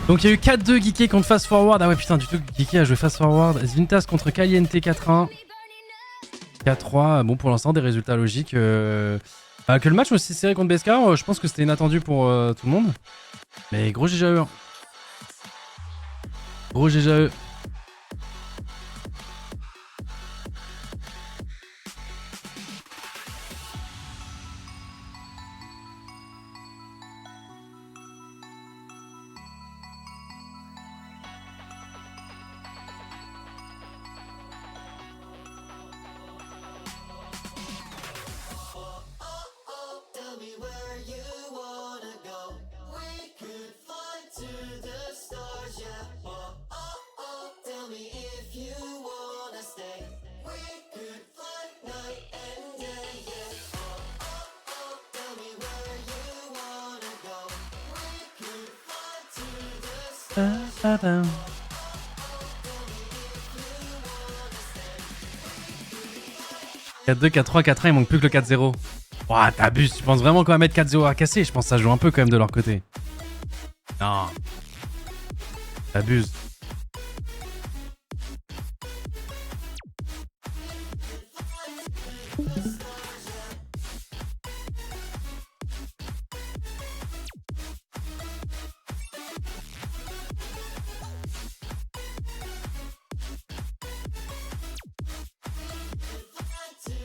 Donc il y a eu 4-2 Geeké contre Fast Forward. Ah ouais putain, du tout Geeké a joué Fast Forward. Svintas contre Caliente 4-1. 4-3, bon pour l'instant des résultats logiques. Que le match aussi serré contre BSK, je pense que c'était inattendu pour tout le monde. Mais gros GGE. Hein. Gros GGE. (4-2, 4-3, 4-1, il manque plus que le 4-0. Ouah, t'abuses, tu penses vraiment qu'on va mettre 4-0 à casser? Je pense que ça joue un peu quand même de leur côté. Non. T'abuses.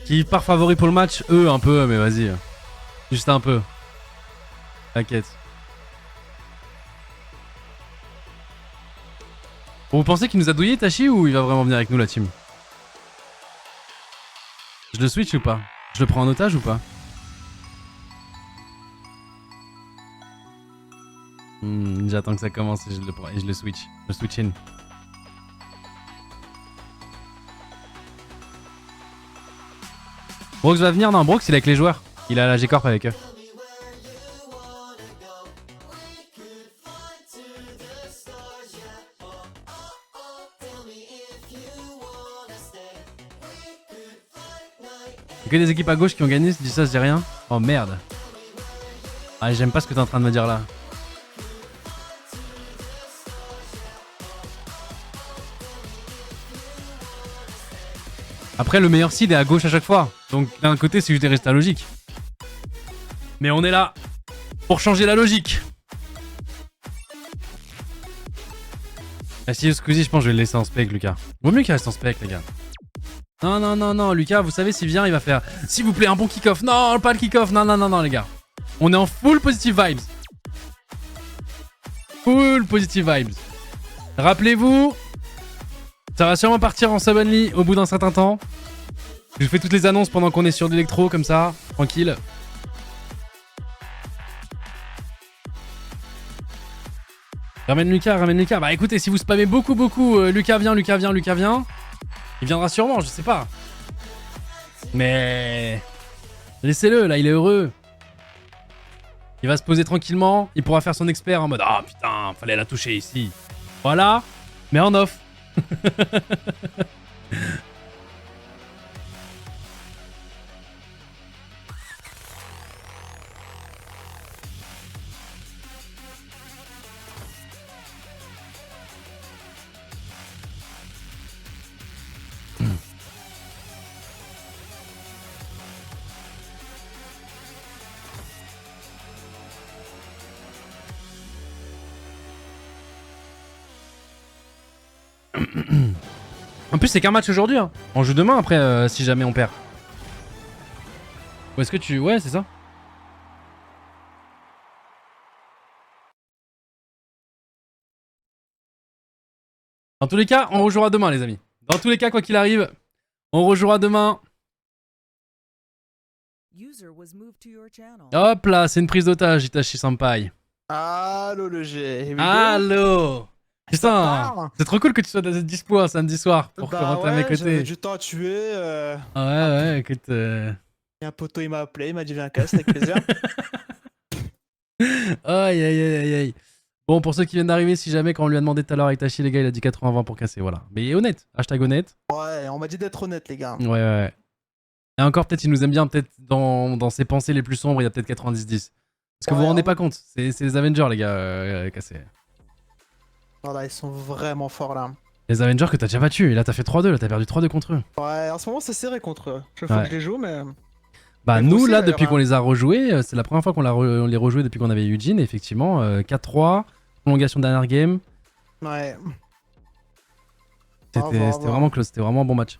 Qui part favori pour le match? Eux, un peu, mais vas-y. Juste un peu. T'inquiète. Bon, vous pensez qu'il nous a douillé, Tachi, ou il va vraiment venir avec nous, la team? Je le switch ou pas? Je le prends en otage ou pas? J'attends que ça commence et je le switch. Je switch in. Brox va venir? Non, Brox il est avec les joueurs. Il a la G-Corp avec eux. Que des équipes à gauche qui ont gagné, dis ça, je dis rien. Oh merde. Ah, j'aime pas ce que t'es en train de me dire là. Après, le meilleur seed est à gauche à chaque fois. Donc d'un côté, c'est juste des résultats logiques. Mais on est là pour changer la logique. Ah si, Squeezie, je pense que je vais le laisser en spec, Lucas. Vaut mieux qu'il reste en spec, les gars. Non, non, non, non, Lucas, vous savez, s'il vient, il va faire... S'il vous plaît, un bon kick-off. Non, pas le kick-off. Non, non, non, non, les gars. On est en full positive vibes. Full positive vibes. Rappelez-vous, ça va sûrement partir en sub only au bout d'un certain temps. Je fais toutes les annonces pendant qu'on est sur l'électro, comme ça, tranquille. Ramène Lucas, ramène Lucas. Bah écoutez, si vous spammez beaucoup, Lucas vient, Lucas vient, Lucas vient. Il viendra sûrement, je sais pas. Mais... laissez-le, là, il est heureux. Il va se poser tranquillement. Il pourra faire son expert en mode... Ah putain, fallait la toucher ici. Voilà, mais en off. En plus, c'est qu'un match aujourd'hui. Hein. On joue demain après, si jamais on perd. Ou est-ce que tu... Ouais, c'est ça. Dans tous les cas, on rejouera demain, les amis. Dans tous les cas, quoi qu'il arrive, on rejouera demain. Hop là, c'est une prise d'otage, Itachi Senpai. Allo le G. Allo. Putain, c'est trop cool que tu sois dispo un samedi soir pour rentrer à mes côtés. J'avais du temps à tuer. Ouais, écoute. Et un poteau, il m'a appelé, il m'a dit viens casse avec plaisir. Aïe, aïe, aïe, aïe. Bon, pour ceux qui viennent d'arriver, si jamais, quand on lui a demandé tout à l'heure avec Tachi, les gars, il a dit 80-20 pour casser, voilà. Mais il est honnête, hashtag honnête. Ouais, on m'a dit d'être honnête, les gars. Ouais. Et encore, peut-être, il nous aime bien, peut-être, dans ses pensées les plus sombres, il y a peut-être 90-10. Parce que vous vous rendez pas compte, c'est les Avengers, les gars, cassés. Voilà, ils sont vraiment forts là. Les Avengers que t'as déjà battu, et là t'as fait 3-2, là t'as perdu 3-2 contre eux. Ouais, en ce moment c'est serré contre eux. Chaque fois que Ouais. je les joue, mais. Bah Mais vous nous aussi là d'ailleurs. depuis qu'on Hein. les a rejoués, c'est la première fois qu'on on les rejoués depuis qu'on avait Eugene, et effectivement 4-3, prolongation de dernière game, Ouais. c'était Au c'était revoir. vraiment close, c'était vraiment un bon match.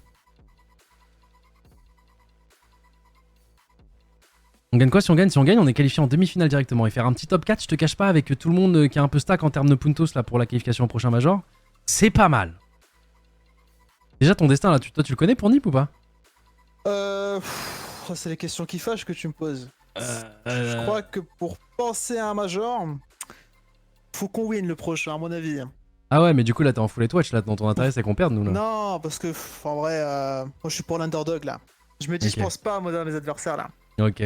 On gagne quoi si on gagne? Si on gagne, on est qualifié en demi-finale directement. Et faire un petit top 4, je te cache pas, avec tout le monde qui est un peu stack en termes de puntos là pour la qualification au prochain Major, c'est pas mal. Déjà ton destin là, toi tu le connais pour Nip ou pas? C'est les questions qui fâchent que tu me poses. Euh, Je euh, crois que pour penser à un major, faut qu'on win le prochain, à mon avis. Ah ouais, mais du coup là t'es en full watch là, dans ton intérêt c'est qu'on perde nous là. Non, parce que en vrai, moi je suis pour l'underdog là. Je me dis, je Ok, pense pas à moi dans les adversaires là. ok.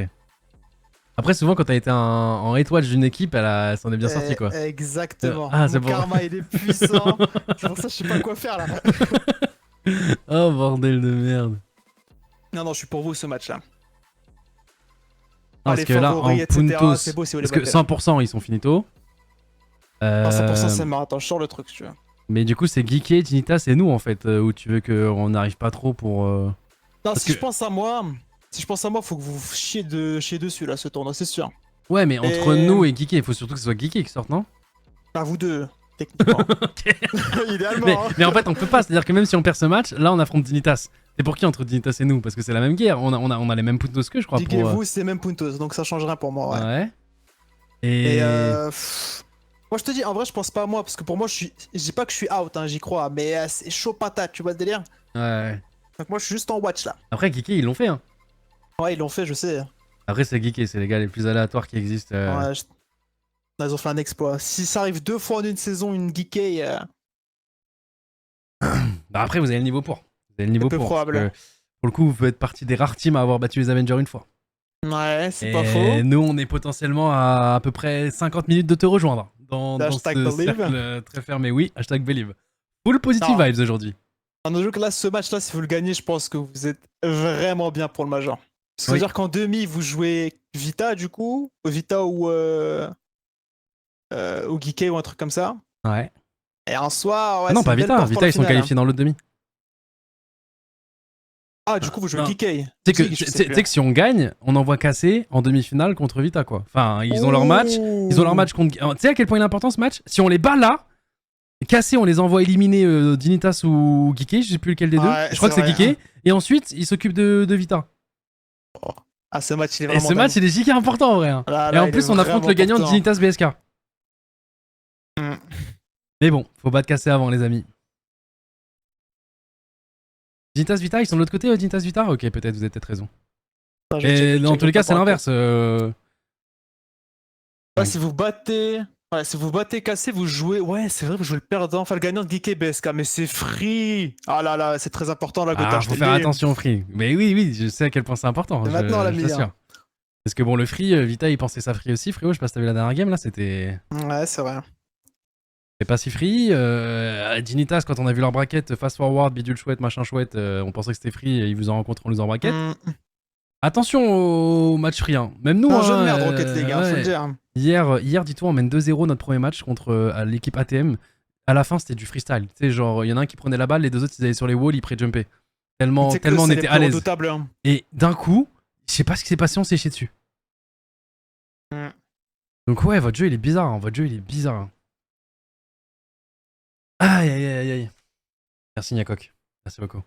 Après souvent quand t'as été en hate watch d'une équipe, elle s'en est bien sortie quoi. Exactement. Ah Mon c'est bon. karma il est puissant. C'est pour ça que je sais pas quoi faire là. Oh bordel de merde. Non, je suis pour vous ce match là. Non, Ah, parce les que là en favoris, etc. puntos, C'est beau si vous les parce que battez. 100% ils sont finito. Non, 100% Euh, c'est mort. Attends, je sors le truc si tu veux. mais du coup c'est Geeké, Tinita, c'est nous en fait, où tu veux qu'on n'arrive pas trop pour... Non, Parce si que... je pense à moi, faut que vous chiez dessus là ce tournoi, c'est sûr. Ouais mais entre Et nous et Geeké, il faut surtout que ce soit Geeké qui sorte, non? à vous deux, techniquement. Ok. Idéalement. Hein. Mais en fait on peut pas, c'est-à-dire que même si on perd ce match, là on affronte Dignitas. C'est pour qui entre Dignitas et nous? Parce que c'est la même guerre, on a les mêmes puntos que je crois pour... Diguez-vous, c'est même Puntos, donc ça change rien pour moi, ouais. Ouais. Et Et... moi je te dis, en vrai, je pense pas à moi, parce que pour moi, je dis pas que je suis out, hein, j'y crois, mais c'est chaud patate, tu vois le délire? Ouais. Donc moi, je suis juste en watch là. Après Geeké ils l'ont fait, hein. Ouais, ils l'ont fait, je sais. Après c'est Geeké, c'est les gars les plus aléatoires qui existent. Ouais, ils ont fait un exploit. Si ça arrive 2 fois en une saison, une geekée, Bah après vous avez le niveau pour. Vous avez le niveau peu pour. Parce que probable. pour le coup vous faites partie des rares teams à avoir battu les Avengers une fois. Ouais, c'est pas Et faux. nous, on est potentiellement à peu près 50 minutes de te rejoindre dans Hashtag ce believe. cercle très fermé. Oui, hashtag believe. Full positive Non, vibes aujourd'hui. en autre que là, ce match-là, si vous le gagnez, je pense que vous êtes vraiment bien pour le Major. Ça veut Oui. dire qu'en demi, vous jouez Vita, du coup, Vita ou Geeké ou un truc comme ça. Ouais. Et en soi, Ah ouais, non, c'est pas une belle Vita. porte pour Vita, la ils sont finale. Hein. qualifiés dans l'autre demi. Ah, du coup, vous jouez Non. Geeké. Tu sais Je que, sais plus. que si on gagne, on envoie casser en demi-finale contre Vita, quoi. Enfin, ils ont leur match. Ils ont leur match contre. Tu sais à quel point il est important ce match? Si on les bat là, cassés, on les envoie éliminer Dignitas ou Geeké, je sais plus lequel des deux. Ouais, Je crois que c'est vrai. Geeké. Et ensuite, ils s'occupent de Vita. Ah, ce match, il est Et vraiment ce match, dingue. il est giga important en vrai. Hein. Là, Et en il est plus, on affronte vraiment le gagnant de important. Dignitas BSK. Mm. Mais bon, faut battre casser avant, les amis. Dignitas Vita, ils sont de l'autre côté, Dignitas Vita? Ok, peut-être, vous avez peut-être raison. Attends, je vais Et checker, dans check tous les le cas, c'est rapport. l'inverse. Ouais, si vous battez. Ouais, si vous battez cassé, vous jouez. Ouais, c'est vrai, vous jouez le perdant. Enfin, le gagnant de Geeké BSK, mais c'est free. Ah là là, c'est très important, la Gotha, Ah, je faut te faire le dis. attention au free. Mais oui, oui, je sais à quel point c'est important, C'est maintenant, je l'ami. t'assure. Hein. Parce que bon, le free, Vita, il pensait ça free aussi. Frérot, je sais pas si t'as vu la dernière game, là, c'était Ouais, c'est vrai. pas si free. Dignitas, quand on a vu leur bracket, fast forward, bidule chouette, machin chouette, on pensait que c'était free, et ils vous ont rencontré en losant bracket. Attention au match free, hein. Même nous, C'est un hein, jeu de merde, Rocket League, hein, faut le ouais. dire. Hier dis-toi, on mène 2-0 notre premier match contre l'équipe ATM. À la fin, c'était du freestyle. Tu sais, genre, il y en a un qui prenait la balle, les deux autres, ils allaient sur les walls, ils pré-jumpaient. Tellement C'est que on c'est les était plus à l'aise. redoutables. Hein. Et d'un coup, je sais pas ce qui s'est passé, on s'est chié dessus. Mm. Donc ouais, votre jeu, il est bizarre. Hein. Votre jeu, il est bizarre. Hein. Aïe, aïe, aïe, aïe. Merci, Nyakok. Merci beaucoup.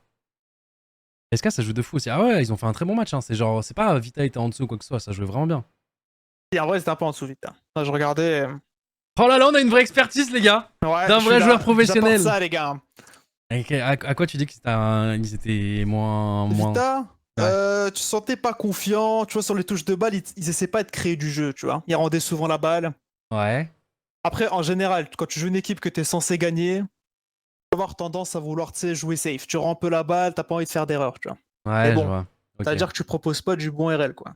SK, ça joue de fou aussi. Ah ouais, ils ont fait un très bon match. Hein. C'est genre, c'est pas Vita était en dessous ou quoi que ce soit, ça jouait vraiment bien. Et en vrai, c'était un peu en dessous vite. Hein. Là, je regardais. Oh là là, on a une vraie expertise, les gars. Ouais, D'un je vrai suis joueur là. professionnel. J'apporte ça, les gars. À quoi tu dis qu'ils étaient moins. Vita, Ouais. tu sentais pas confiant. Tu vois, sur les touches de balle, ils essaient pas de créer du jeu, tu vois. Ils rendaient souvent la balle. Ouais. Après, en général, quand tu joues une équipe que t'es censé gagner, tu vas avoir tendance à vouloir, tu sais, jouer safe. Tu rends un peu la balle, t'as pas envie de faire d'erreur, tu vois. Mais Ouais, je bon, vois. Ok. ça veut dire que tu proposes pas du bon RL, quoi.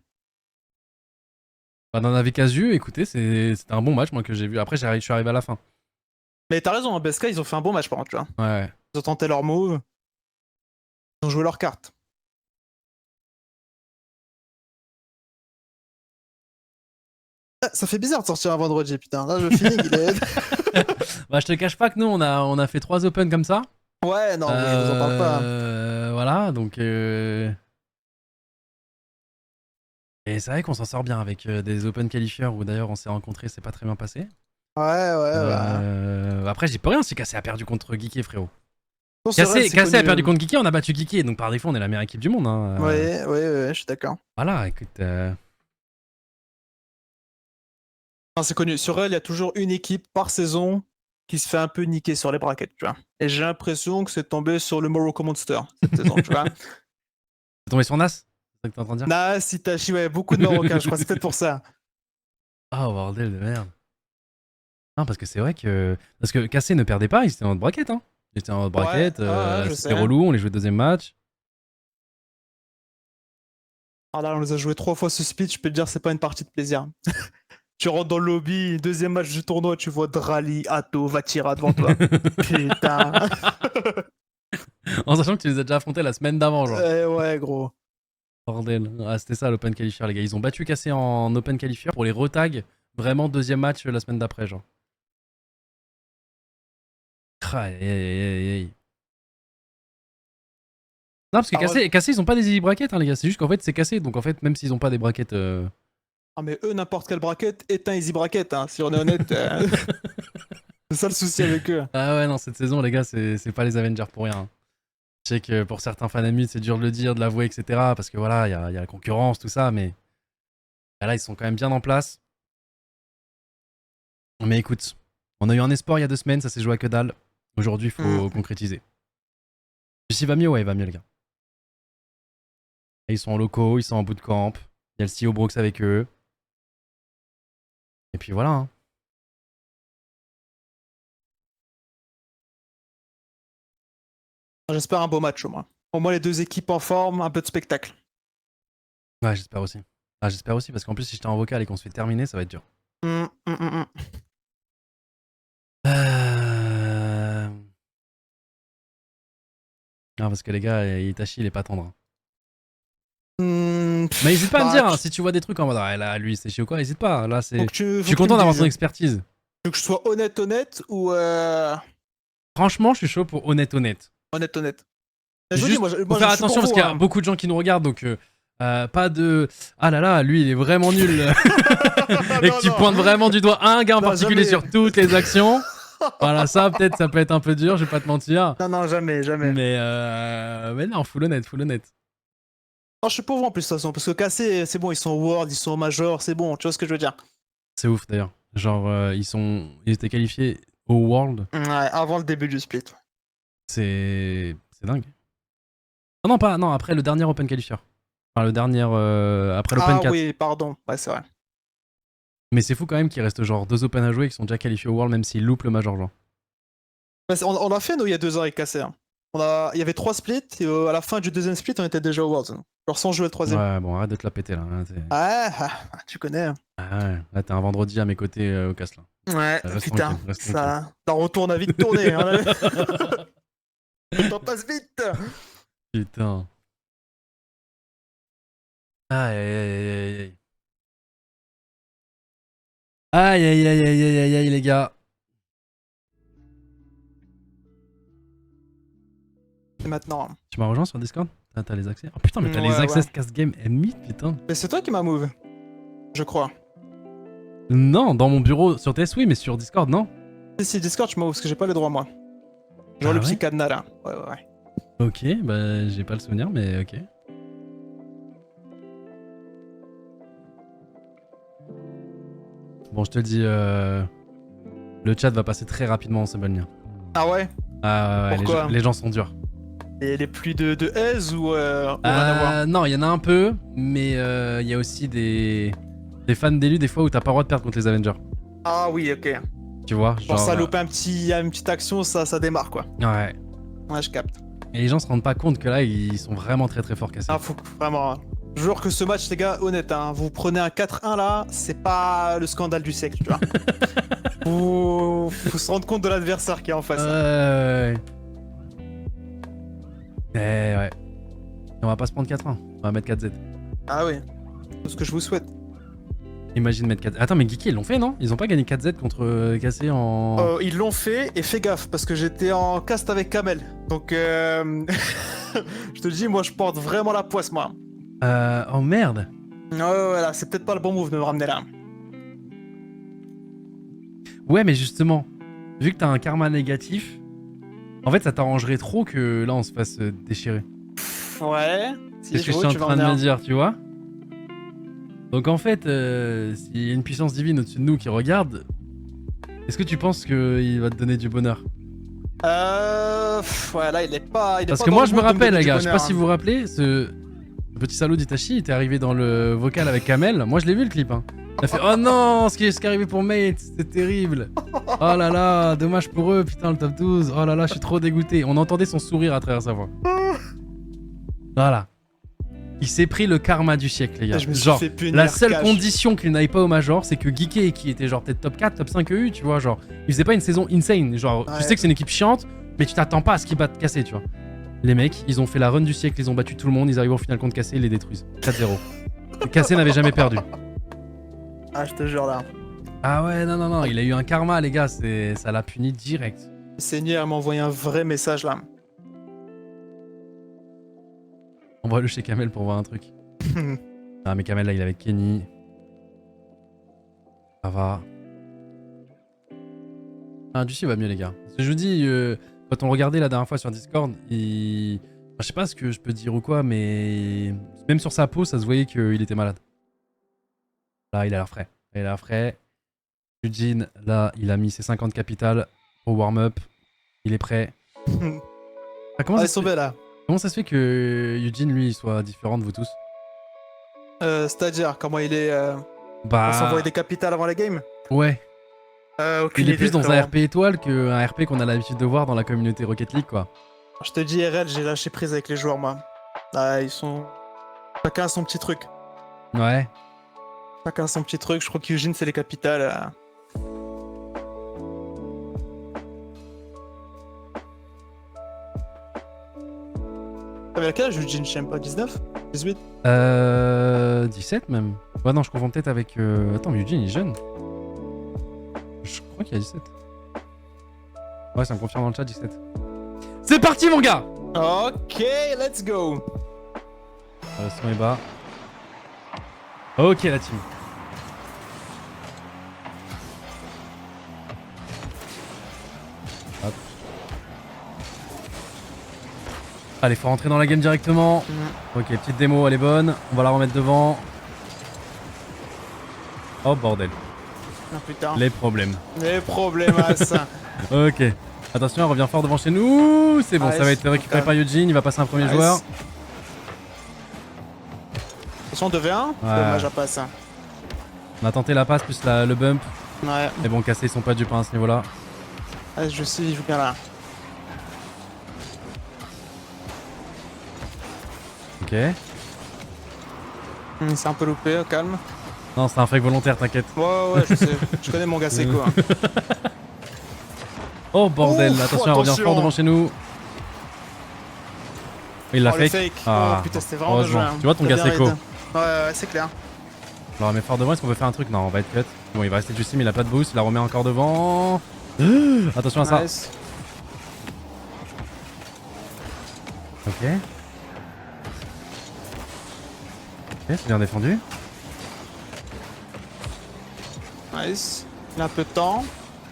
Bah, dans Navi Casu, écoutez, c'était un bon match, moi, que j'ai vu. Après, je suis arrivé à la fin. Mais t'as raison, hein, BSK, ils ont fait un bon match, par contre, tu vois. Ouais, ouais. Ils ont tenté leur move, ils ont joué leur carte. Ah, ça fait bizarre de sortir un vendredi, putain. Là, je finis, il est... Bah, je te cache pas que nous, on a fait 3 Open comme ça. Ouais, non, mais je vous en parle pas. Voilà, donc. Et c'est vrai qu'on s'en sort bien avec des Open qualifieurs où d'ailleurs on s'est rencontrés, c'est pas très bien passé. Ouais, bah. Après, j'y peux rien si Cassé a perdu contre Geeky, frérot. Non, c'est vrai, Cassé c'est a perdu connu. contre Geeky, on a battu Geeky, donc par défaut, on est la meilleure équipe du monde. Hein. Ouais, je suis d'accord. Voilà, écoute. Non, c'est connu. Sur elle, il y a toujours une équipe par saison qui se fait un peu niquer sur les brackets, tu vois. Et j'ai l'impression que c'est tombé sur le Morocco Monster cette saison, tu vois. T'es tombé sur Nas? C'est ça que t'es en train de dire? Nas, Itachi, ouais, beaucoup de Marocains, je crois, c'est peut-être pour ça. Ah, oh, bordel de merde. Non, parce que c'est vrai que. Parce que Cassé ne perdait pas, ils étaient en bracket, hein. Ils étaient en bracket, Ouais, je c'était sais. relou, on les jouait deuxième match. Ah là, on les a joués 3 fois ce split, je peux te dire, c'est pas une partie de plaisir. Tu rentres dans le lobby, deuxième match du tournoi, tu vois Drali, Atto, Vatira devant toi. Putain. En sachant que tu les as déjà affrontés la semaine d'avant, genre. Ouais, gros. Bordel. Ah, c'était ça l'Open Qualifier, les gars. Ils ont battu Cassé en Open Qualifier pour les retag vraiment deuxième match la semaine d'après, genre. Aïe, aïe, aïe, aïe, aïe. Non, parce que Cassé, ils ont pas des easy brackets, hein, les gars. C'est juste qu'en fait, c'est Cassé. Donc en fait, même s'ils ont pas des brackets. Ah, mais eux, n'importe quel bracket est un easy bracket, hein, si on est honnête. C'est ça le souci avec eux. Ah ouais, non, cette saison, les gars, c'est pas les Avengers pour rien. Hein. Je sais que pour certains fans amis, c'est dur de le dire, de l'avouer, etc. Parce que voilà, il y a la concurrence, tout ça. Mais là, ils sont quand même bien en place. Mais écoute, on a eu un espoir il y a 2 semaines, ça s'est joué à que dalle. Aujourd'hui, il faut concrétiser. Ici, va mieux, ouais, il va mieux, les gars. Et ils sont en locaux, ils sont en bootcamp. Il y a le CEO Brooks avec eux. Et puis voilà. Hein. J'espère un beau match au moins. Au moins les deux équipes en forme, un peu de spectacle. Ouais, j'espère aussi. Ah, j'espère aussi, parce qu'en plus, si j'étais en vocal et qu'on se fait terminer, ça va être dur. Non, parce que les gars, Itachi, il est pas tendre. Hein. Mais n'hésite pas à me dire, hein, si tu vois des trucs en mode, ah là, lui, c'est chiant ou quoi, n'hésite pas. Là, c'est. Je suis content d'avoir ton expertise. Tu veux que je sois honnête ou. Franchement, je suis chaud pour honnête. Honnête. Juste, faut faire attention parce qu'il y a beaucoup de gens qui nous regardent, donc pas de ah là là, lui il est vraiment nul et que tu pointes vraiment du doigt un gars en particulier sur toutes les actions. Voilà, ça peut-être ça peut être un peu dur, je vais pas te mentir. Non, jamais. Mais non, full honnête. Non, je suis pauvre en plus de toute façon, parce que Cassé, c'est bon, ils sont au World, ils sont au Major, c'est bon, tu vois ce que je veux dire. C'est ouf d'ailleurs. Genre ils étaient qualifiés au World. Ouais, avant le début du split. C'est dingue. Non, après le dernier Open Qualifier. Enfin, le dernier après l'Open 4. Ah oui, pardon, ouais, c'est vrai. Mais c'est fou quand même qu'il reste genre 2 Open à jouer qui sont déjà qualifiés au World même s'ils loupent le Major, genre. Bah, on l'a fait, nous, il y a 2 ans avec Cassé. Hein. Il y avait 3 splits, et à la fin du deuxième split, on était déjà au World. Genre sans jouer le troisième. Ouais, bon, arrête de te la péter là. Tu connais. Ah ouais, là t'es un vendredi à mes côtés au casse là. Ouais, Reste putain, tranquille. ça retourne à vite tourner. Hein, le temps passe vite. Putain. Aïe. Aïe, les gars. Et maintenant. Tu m'as rejoint sur Discord? T'as les accès? Oh putain, mais t'as les accès Cast Game M8, putain. Mais c'est toi qui m'as move, je crois. Non, dans mon bureau sur TS, oui, mais sur Discord, non. Si, Discord, je m'ouvre parce que j'ai pas les droits, moi. Genre le petit cadenas là. Ouais. Ok, bah j'ai pas le souvenir, mais ok. Bon, je te le dis, le chat va passer très rapidement en Subunnia. Ah ouais? Ah ouais, pourquoi? Les gens sont durs. Et les pluies de aise ou rien à à voir? Non, il y en a un peu, mais il y a aussi des fans d'élus des fois où t'as pas le droit de perdre contre les Avengers. Ah oui, ok. Tu vois, genre ça loupe une petite action, ça démarre quoi. Ouais. Ouais, je capte. Et les gens se rendent pas compte que là, ils sont vraiment très forts cassés. Ah, faut vraiment. Je jure que ce match, les gars, honnête, hein, vous prenez un 4-1 là, c'est pas le scandale du siècle, tu vois. faut se rendre compte de l'adversaire qui est en face. Ouais. On va pas se prendre 4-1, on va mettre 4Z. Ah oui, c'est ce que je vous souhaite. Imagine mettre 4Z. Attends, mais Geeky, ils l'ont fait, non? Ils ont pas gagné 4Z contre Cassé en. Ils l'ont fait et fais gaffe parce que j'étais en cast avec Kamel. Donc je te dis, moi je porte vraiment la poisse, moi. Oh merde. Voilà, c'est peut-être pas le bon move de me ramener là. Ouais, mais justement, vu que t'as un karma négatif, en fait, ça t'arrangerait trop que là on se fasse déchirer. Ouais. C'est ce que je suis en train de me dire, tu vois? Donc en fait, s'il y a une puissance divine au-dessus de nous qui regarde, est-ce que tu penses qu'il va te donner du bonheur? Ouais, là il est pas. Parce que moi je me rappelle, les gars, je sais pas si vous vous rappelez, ce petit salaud d'Itachi était arrivé dans le vocal avec Kamel. Moi je l'ai vu le clip. Hein. Il a fait oh non, ce qui est arrivé pour Mate, c'était terrible. Oh là là, dommage pour eux, putain le top 12. Oh là là, je suis trop dégoûté. On entendait son sourire à travers sa voix. Voilà. Il s'est pris le karma du siècle, les gars. Genre, la seule condition qu'il n'aille pas au Major, c'est que Geeky, qui était genre peut-être top 4, top 5 EU, tu vois, genre, il faisait pas une saison insane. Genre, tu sais que c'est une équipe chiante, mais tu t'attends pas à ce qu'il batte Cassé, tu vois. Les mecs, ils ont fait la run du siècle, ils ont battu tout le monde, ils arrivent au final contre Cassé, ils les détruisent. 4-0. Cassé n'avait jamais perdu. Ah, je te jure là. Ah ouais, non, il a eu un karma, les gars, ça l'a puni direct. Le Seigneur m'a envoyé un vrai message là. Envoie-le chez Kamel pour voir un truc. Ah, mais Kamel là, il est avec Kenny. Ça va. Ah, Juicy va mieux, les gars. Parce que je vous dis, quand on le regardait la dernière fois sur Discord, il. Enfin, je sais pas ce que je peux dire ou quoi, mais. Même sur sa peau, ça se voyait qu'il était malade. Là, il a l'air frais. Il a l'air frais. Eugene, là, il a mis ses 50 capitales au warm-up. Il est prêt. Ah, comment là. Comment ça se fait que Eugene, lui, soit différent de vous tous? C'est-à-dire, comment il est. Bah. On s'envoie des capitales avant la game? Ouais. Il est plus dans frérot. un RP étoile qu'un RP qu'on a l'habitude de voir dans la communauté Rocket League, quoi. Je te dis, RL, j'ai lâché prise avec les joueurs, moi. Ah, ils sont. Chacun a son petit truc. Ouais. Chacun a son petit truc. Je crois qu'Eugene, c'est les capitales. T'avais quel âge, Eugene? Je sais même pas, 19? 18? 17 même. Ouais, non, je confonds peut-être avec. Attends, mais Eugene, il est jeune. Je crois qu'il a 17. Ouais, ça me confirme dans le chat, 17. C'est parti, mon gars! Ok, let's go! Le son est bas. Ok, la team. Hop. Allez, faut rentrer dans la game directement. Ok, petite démo, elle est bonne. On va la remettre devant. Oh bordel. Ah putain. Les problèmes. Les problèmes à ça. Ok. Attention, elle revient fort devant chez nous. C'est bon, ça va être récupéré par Eugene. Il va passer un premier joueur. Attention, 2v1. Ouais. Dommage à passe. On a tenté la passe plus le bump. Ouais. Mais bon, Cassé, ils sont pas du pain à ce niveau-là. Ah, je sais, il joue bien là. Ok. C'est un peu loupé, au calme. Non, c'est un fake volontaire, t'inquiète. Ouais, je sais. Je connais mon gars Seiko. Hein. Oh bordel, Ouf, attention, elle revient fort devant chez nous. Il l'a fake. Ah, oh putain, c'était vraiment heureusement. bien joué. Tu vois ton gars Seiko. Ouais, c'est clair. On la remet fort devant, est-ce qu'on peut faire un truc? Non, on va être cut. Bon, il va rester Juicy, mais il a pas de boost. Il la remet encore devant. Attention à ça. Nice. Ok. Ok, c'est bien défendu. Nice. Il a un peu de temps.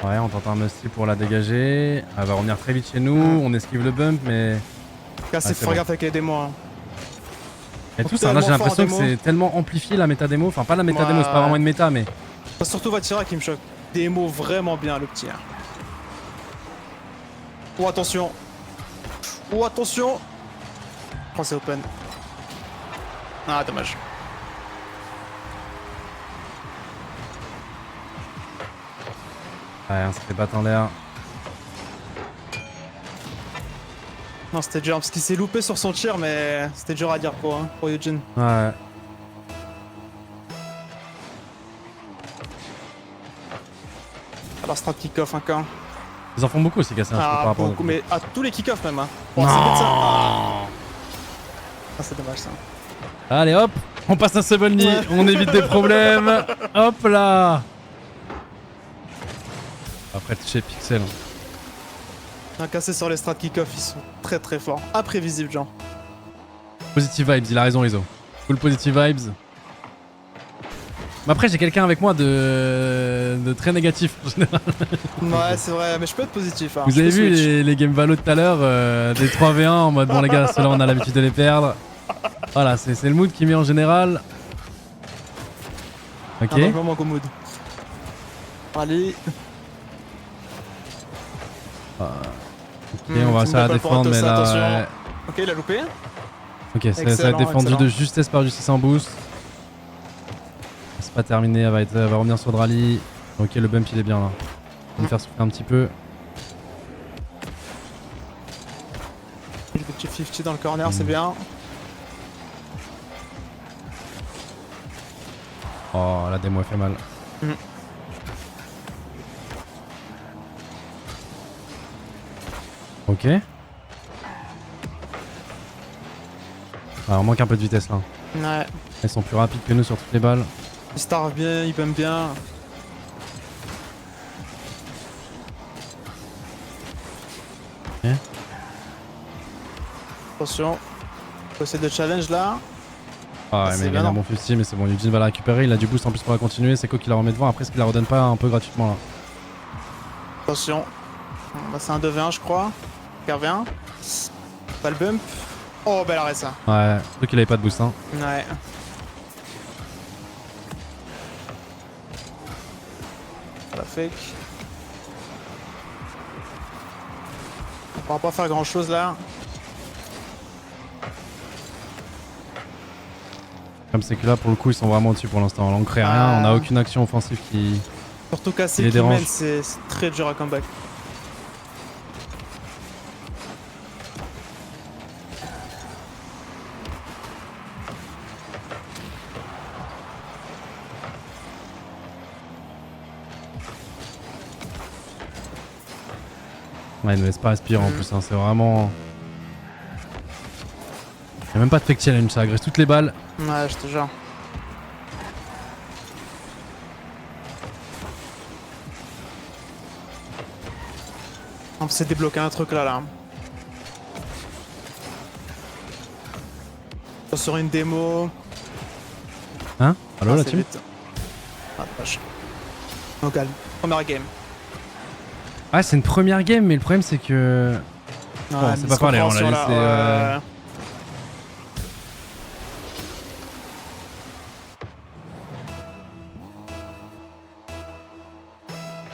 Ouais, on tente un musty pour la dégager. Elle va revenir très vite chez nous. On esquive le bump, mais. Cassé, faut gaffe avec les démos. Hein. Et tout ça, là j'ai l'impression que c'est tellement amplifié la méta démo. Enfin, pas la méta démo, c'est pas vraiment une méta, mais. C'est surtout Vatira qui me choque. Démo vraiment bien, le petit. Oh, attention. Oh, attention. Oh, c'est open. Ah, dommage. Ouais, on s'est fait battre en l'air. Non, c'était dur parce qu'il s'est loupé sur son tir, mais c'était dur à dire pour Eugene. Ouais. Alors, strat kick-off encore. Ils en font beaucoup aussi, Cassé. Ah, beaucoup, mais à tous les kick-offs même. Hein. Non. Ah, c'est dommage ça. Allez hop. On passe un Sebelny, on évite des problèmes. Hop là. Après toucher Pixel. Un cassé sur les strats kick-off, ils sont très très forts. Imprévisibles, genre. Positive vibes, il a raison Iso. Full positive vibes. Mais après j'ai quelqu'un avec moi de très négatif en général. Ouais, c'est vrai, mais je peux être positif. Hein. Vous avez vu les game valo tout à l'heure, des 3v1 en mode bon les gars, ceux-là on a l'habitude de les perdre. Voilà, c'est le mood qui met en général. Ok. Un moment qu'au mood. Allez. Ok, on va réussir à défendre, mais là. Ouais. Ok, il a loupé. Ok, ça va être défendu de justesse par du 600 boost. C'est pas terminé, elle va revenir sur Drali. Ok, le bump il est bien là. On va me faire souffler un petit peu. Le petit 50 dans le corner, c'est bien. Oh, la démo elle fait mal. Ok. Alors, on manque un peu de vitesse là. Ouais. Elles sont plus rapides que nous sur toutes les balles. Il starve bien, il bump bien. Ok. Attention. Faut essayer de challenge là. Ah ouais, mais il a un bon 50, mais c'est bon, Eugene va la récupérer. Il a du boost en plus pour la continuer. C'est quoi qui la remet devant. Après, est-ce qu'il la redonne pas un peu gratuitement là? Attention. Bah, c'est un 2v1, je crois. RV1. Pas le bump. Oh, bel arrêt ça. Ouais, surtout qu'il avait pas de boost. Hein. Ouais. La fake. On pourra pas faire grand chose là. Comme c'est que là, pour le coup, ils sont vraiment dessus pour l'instant. Là, on crée rien, on a aucune action offensive qui. Surtout casser qui mène, c'est très dur à comeback. Ouais, il ne laisse pas respirer en plus, hein. C'est vraiment. Il n'y a même pas de fake challenge, ça agresse toutes les balles. Ouais, je te jure. On s'est débloqué un truc là. Sur une démo. Hein? Allo la team? Ah, vache. On calme. Première game. Ouais, c'est une première game, mais le problème c'est que. Ouais, bon, c'est pas parlé, on l'a laissé.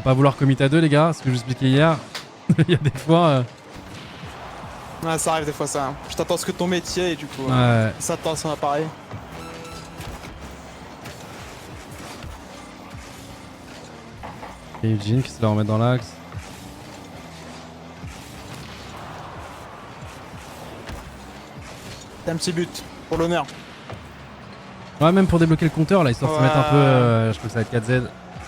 Pas vouloir commit à deux, les gars, ce que je vous expliquais hier. Il y a des fois. Ouais, ça arrive des fois ça. Je t'attends ce que ton métier et du coup. Ouais. Ça tend son appareil. Et Eugene qui se la remet dans l'axe. C'est un petit but pour l'honneur. Ouais, même pour débloquer le compteur, là, histoire de se mettre un peu. Je crois que ça va être 4Z.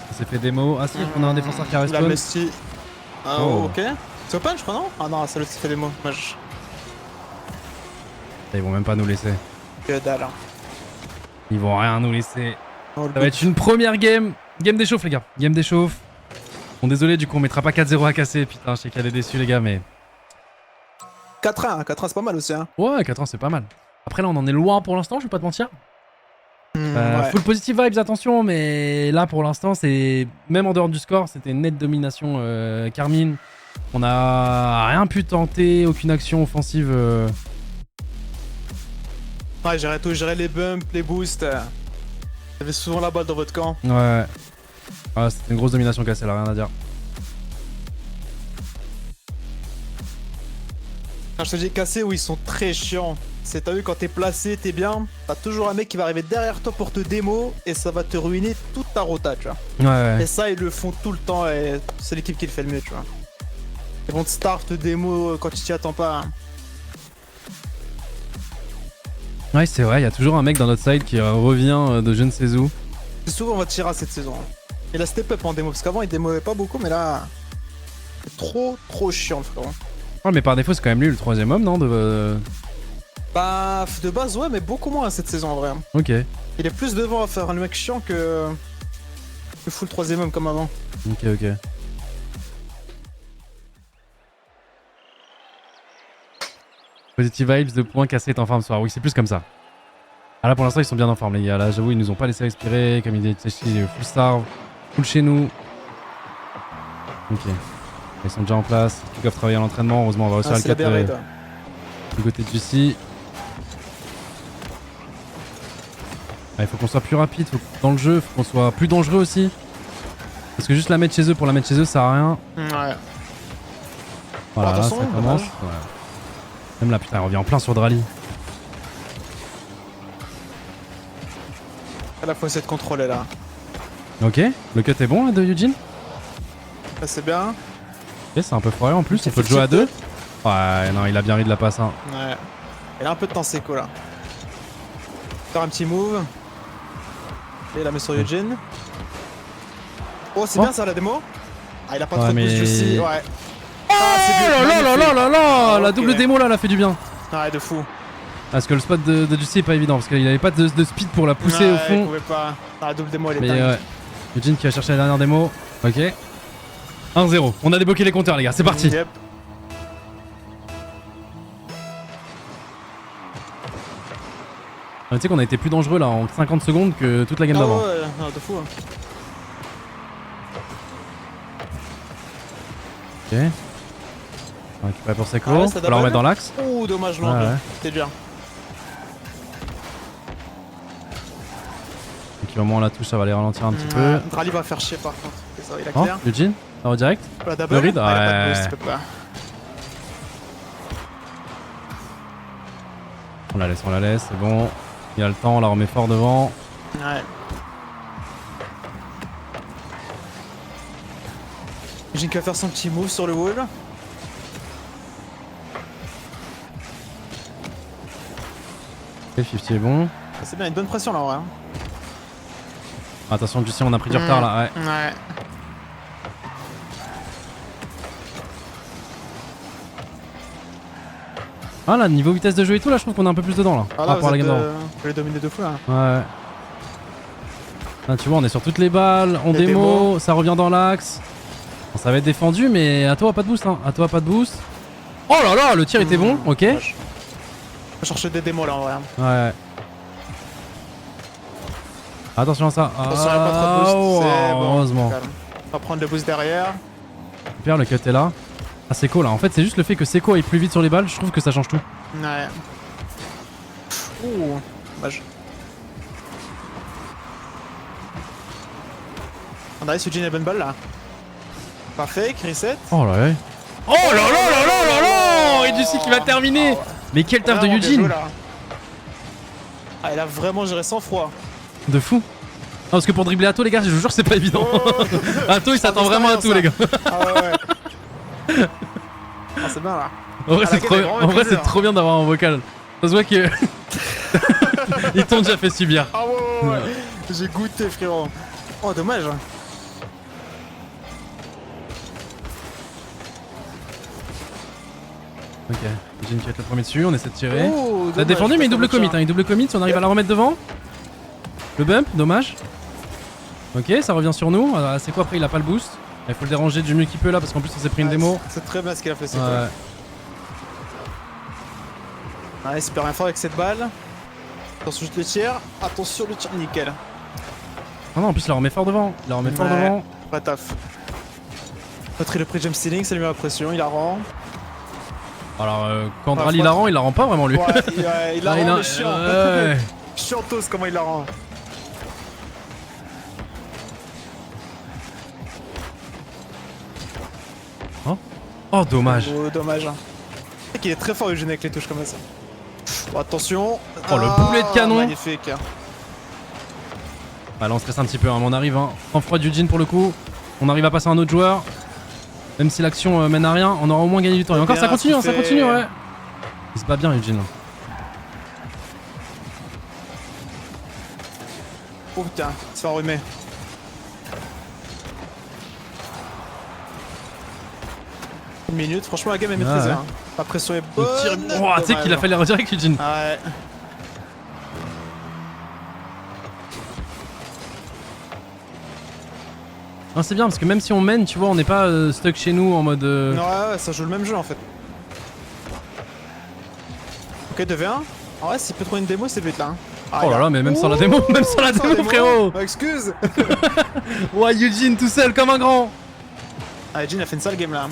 Ça s'est fait démo. Ah si, on a un défenseur qui a respawn. La Messi. Ah, oh, ok. C'est open, je crois, non? Ah non, c'est l'autre qui fait démo. Ils vont même pas nous laisser. Que dalle. Hein. Ils vont rien nous laisser. Oh, ça va être une première game. Game d'échauffe, les gars. Game d'échauffe. Bon, désolé, du coup, on mettra pas 4-0 à casser. Putain, je sais qu'elle est déçue, les gars, mais. 4-1, 4-1, c'est pas mal aussi. Hein. Ouais, 4-1, c'est pas mal. Après, là, on en est loin pour l'instant, je vais pas te mentir. Ouais. Full positive vibes, attention, mais là, pour l'instant, c'est. Même en dehors du score, c'était une nette domination. Carmine. On a rien pu tenter, aucune action offensive. Ouais, gérer les bumps, les boosts. Il y avait souvent la balle dans votre camp. Ouais. Ah, c'était une grosse domination cassée, là, rien à dire. Quand je te dis cassé, oui, ils sont très chiants. C'est, t'as vu, quand t'es placé, t'es bien. T'as toujours un mec qui va arriver derrière toi pour te démo et ça va te ruiner toute ta rota, tu vois. Ouais. Et ça, ils le font tout le temps et c'est l'équipe qui le fait le mieux, tu vois. Ils vont te start, te démo quand tu t'y attends pas. Hein. Ouais, c'est vrai, il y a toujours un mec dans notre side qui revient de je ne sais où. C'est souvent votre Tira cette saison. Hein. Il a step up en démo parce qu'avant il démoait pas beaucoup, mais là. C'est trop chiant, le frérot. Oh, mais par défaut, c'est quand même lui le troisième homme, non Bah, de base, ouais, mais beaucoup moins cette saison en vrai. Ok. Il est plus devant à faire un mec chiant que full 3ème homme comme avant. Ok. Positive vibes, 2 points, Cassé est en forme ce soir. Oui, c'est plus comme ça. Ah là, pour l'instant, ils sont bien en forme, les gars. Là, j'avoue, ils nous ont pas laissé respirer. Comme il était full star, full chez nous. Ok. Ils sont déjà en place. Ils doivent travailler à l'entraînement. Heureusement, on va réussir à le capter du côté de Juicy. Ah, il faut qu'on soit plus rapide dans le jeu. Il faut qu'on soit plus dangereux aussi. Parce que juste la mettre chez eux pour la mettre chez eux, ça sert à rien. Ouais. Voilà, là, ça attention, commence. Ouais. Même là, putain, on revient en plein sur Drali. À la fois, essayer de contrôler là. Ok, le cut est bon là de Eugene. Ça, c'est bien. Ok, c'est un peu foiré en plus. Il faut jouer à 2. Ouais, non, il a bien ri de la passe. Hein. Ouais. Il a un peu de temps Seco là. Faire un petit move. Et il la met sur Eugene. Oh, c'est bien ça la démo. Ah, il a pas trop de boost Juicy. Ouais. Oh là, la double démo là, elle a fait du bien. Ouais, de fou. Parce que le spot de Juicy est pas évident. Parce qu'il avait pas de speed pour la pousser au fond. Il pouvait pas. La double démo, elle est Mais dingue. Eugene qui va chercher la dernière démo. Ok. 1-0. On a débloqué les compteurs, les gars. C'est parti. Yep. Tu sais qu'on a été plus dangereux là en 50 secondes que toute la game d'avant. Ouais, non, de fou. Hein. Ok. On va récupérer pour Seco. Ah ouais, Faut la remettre dans l'axe. Ouh, dommage, non. Ouais. C'était bien. Donc au moment on la touche, ça va les ralentir un petit peu. Drali va faire chier par contre. Ça, il a Oh, clair. Eugene, ça va direct. La double. Le read, il a pas de ouais. boost, il peut pas. On la laisse, c'est bon. Il y a le temps, on la remet fort devant. Ouais. J'ai qu'à faire son petit move sur le wall. Ok, 50 est bon. C'est bien, une bonne pression là en vrai. Hein. Attention, Juicy, on a pris du retard là. Ouais. Ouais. Ah là, niveau vitesse de jeu et tout, là, je trouve qu'on est un peu plus dedans là. Ah par là, rapport à la game d'avant. vous les dominez deux fois. Hein. Ouais. Là, tu vois, on est sur toutes les balles, on Les démo, démos. ça revient dans l'axe. Bon, ça va être défendu, mais à toi, pas de boost. Hein. À toi, pas de boost. Oh là là, le tir était bon, ok. Faut chercher des démos là en vrai. Hein. Ouais. Attention à ça. Attention, il y a pas trop de boost. Oh, C'est bon. heureusement. Calme. On va prendre le boost derrière. Super, le cut est là. Ah, Seco là. En fait, c'est juste le fait que Seco aille plus vite sur les balles, je trouve que ça change tout. Ouais. Ouh, dommage. On arrive sur Eugene, la bonne balle là. Parfait, reset. Oh là là. Oh là là là là là là. Et Juicy qui va terminer. ouais. Mais quel taf de Vraiment bien Eugene. joué, là. Ah, il a vraiment géré sans froid. De fou. Non, parce que pour dribbler Atto, les gars, je vous jure, c'est pas évident. Oh. Atto, il s'attend vraiment à tout, les gars. Ah ouais, ouais. Ah, c'est bien là. En vrai, Ah, c'est la trop, gueule est vraiment en vrai, c'est épuisée, trop bien d'avoir un vocal. Ça se voit que. Ils t'ont déjà fait subir. Ah ouais, ouais, ouais. J'ai goûté, frérot. Oh, dommage. Ok, Eugene qui va être le premier dessus, on essaie de tirer. Oh, Il a dommage, défendu, mais il pas double trop commit. de Hein, il double commit si on arrive à la remettre devant. Le bump, dommage. Ok, ça revient sur nous. C'est quoi après, il a pas le boost. Il faut le déranger du mieux qu'il peut là parce qu'en plus on s'est pris une Ouais, démo. C'est très bien ce qu'il a fait, c'est Ouais. cool. Ouais, super bien fort avec cette balle. Attention juste le tir. Attention le tir, nickel. Non, non, en plus il la remet fort devant. Il la remet fort Ouais. devant. Pas taf. Notre il a pris jump stealing, ça lui met la pression, il la rend. Alors, quand Drali la rend, il la rend pas vraiment lui. Ouais, il la Ah, rend, a- mais chiant. ouais. Chiantos comment il la rend. Oh, dommage. Oh, dommage. Hein. C'est qu'il est très fort Eugene avec les touches comme ça. Bon, attention. Oh, le boulet de canon. Magnifique. Bah là on stresse un petit peu, hein, mais on arrive. Hein. En froid Eugene pour le coup. On arrive à passer à un autre joueur. Même si l'action mène à rien, on aura au moins gagné du temps. Et encore Bien, ça continue, hein, ça fait- continue, ouais. Il se bat bien Eugene. Oh putain, il se fait enrhumer. Une minute, franchement la game est maîtrisée. ouais. Hein. La pression est bonne. Oh, tu sais qu'il a fallu redirect Eugene. Ouais. Non, c'est bien parce que même si on mène, tu vois, on n'est pas stuck chez nous en mode. Ouais, ça joue le même jeu en fait. Ok, 2v1. Ah ouais, s'il peut trouver une démo, c'est vite là. Hein. Ah, oh là là, mais même sans la démo, même sans la démo, frérot. Oh, excuse. Ouais, Eugene tout seul comme un grand. Ah, Eugene a fait une sale game là.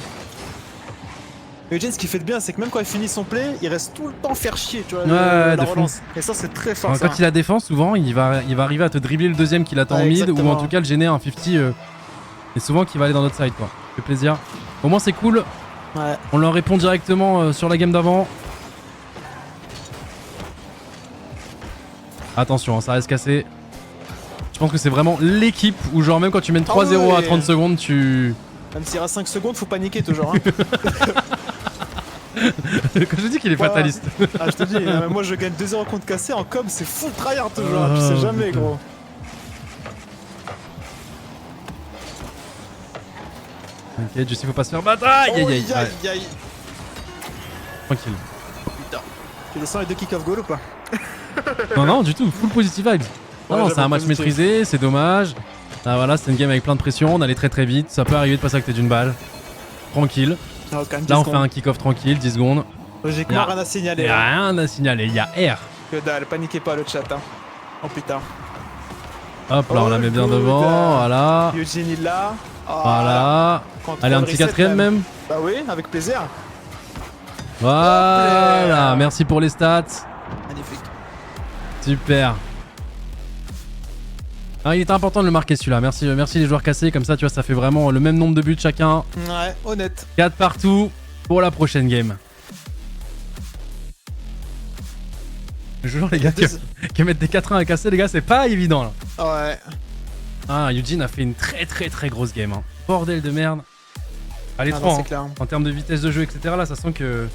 Eugene, ce qu'il fait de bien, c'est que même quand il finit son play, il reste tout le temps faire chier, tu vois, la relance. Et ça, c'est très fort. Quand il a défense, souvent, il va arriver à te dribbler le deuxième qu'il attend en mid, ou en tout cas le gêner un 50. Et souvent qu'il va aller dans notre side, quoi. Ça fait plaisir. Au moins, c'est cool. Ouais. On leur répond directement sur la game d'avant. Attention, ça reste cassé. Je pense que c'est vraiment l'équipe où, genre, même quand tu mènes 3-0 à 30 secondes, tu. Même s'il reste 5 secondes, faut paniquer toujours. Hein. Quand je dis qu'il est fataliste. Ah, je te dis, moi je gagne 2-0 contre cassé en com, c'est full tryhard toujours. Tu sais jamais, gros. Ok, Jussi, faut pas se faire battre. Aïe aïe aïe. Aïe. Tranquille. Putain. Tu descends les 2 kick-off goal ou pas? Non, du tout, full positive vibes. Non, c'est un match maîtrisé, c'est dommage. Ah voilà, c'est une game avec plein de pression, on allait très vite, ça peut arriver de passer à côté d'une balle. Tranquille. Là on fait un kick-off tranquille, 10 secondes. Logiquement rien à signaler. Y'a rien à signaler, y'a R. Que dalle, paniquez pas le chat. Hein. Oh putain. Hop là, on la met bien devant, voilà. Eugene il l'a. Voilà. Allez, un petit 4ème même. Bah oui, avec plaisir. Voilà, merci pour les stats. Magnifique. Super. Ah, il était important de le marquer celui-là. Merci les joueurs cassés. Comme ça, tu vois, ça fait vraiment le même nombre de buts chacun. Ouais, honnête. 4 partout pour la prochaine game. Je jure, les gars, que mettre des 4-1 à casser, les gars, c'est pas évident là. Ouais. Ah, Eugene a fait une très grosse game. Hein. Bordel de merde. Allez, 3 hein. En termes de vitesse de jeu, etc. Là, ça sent que.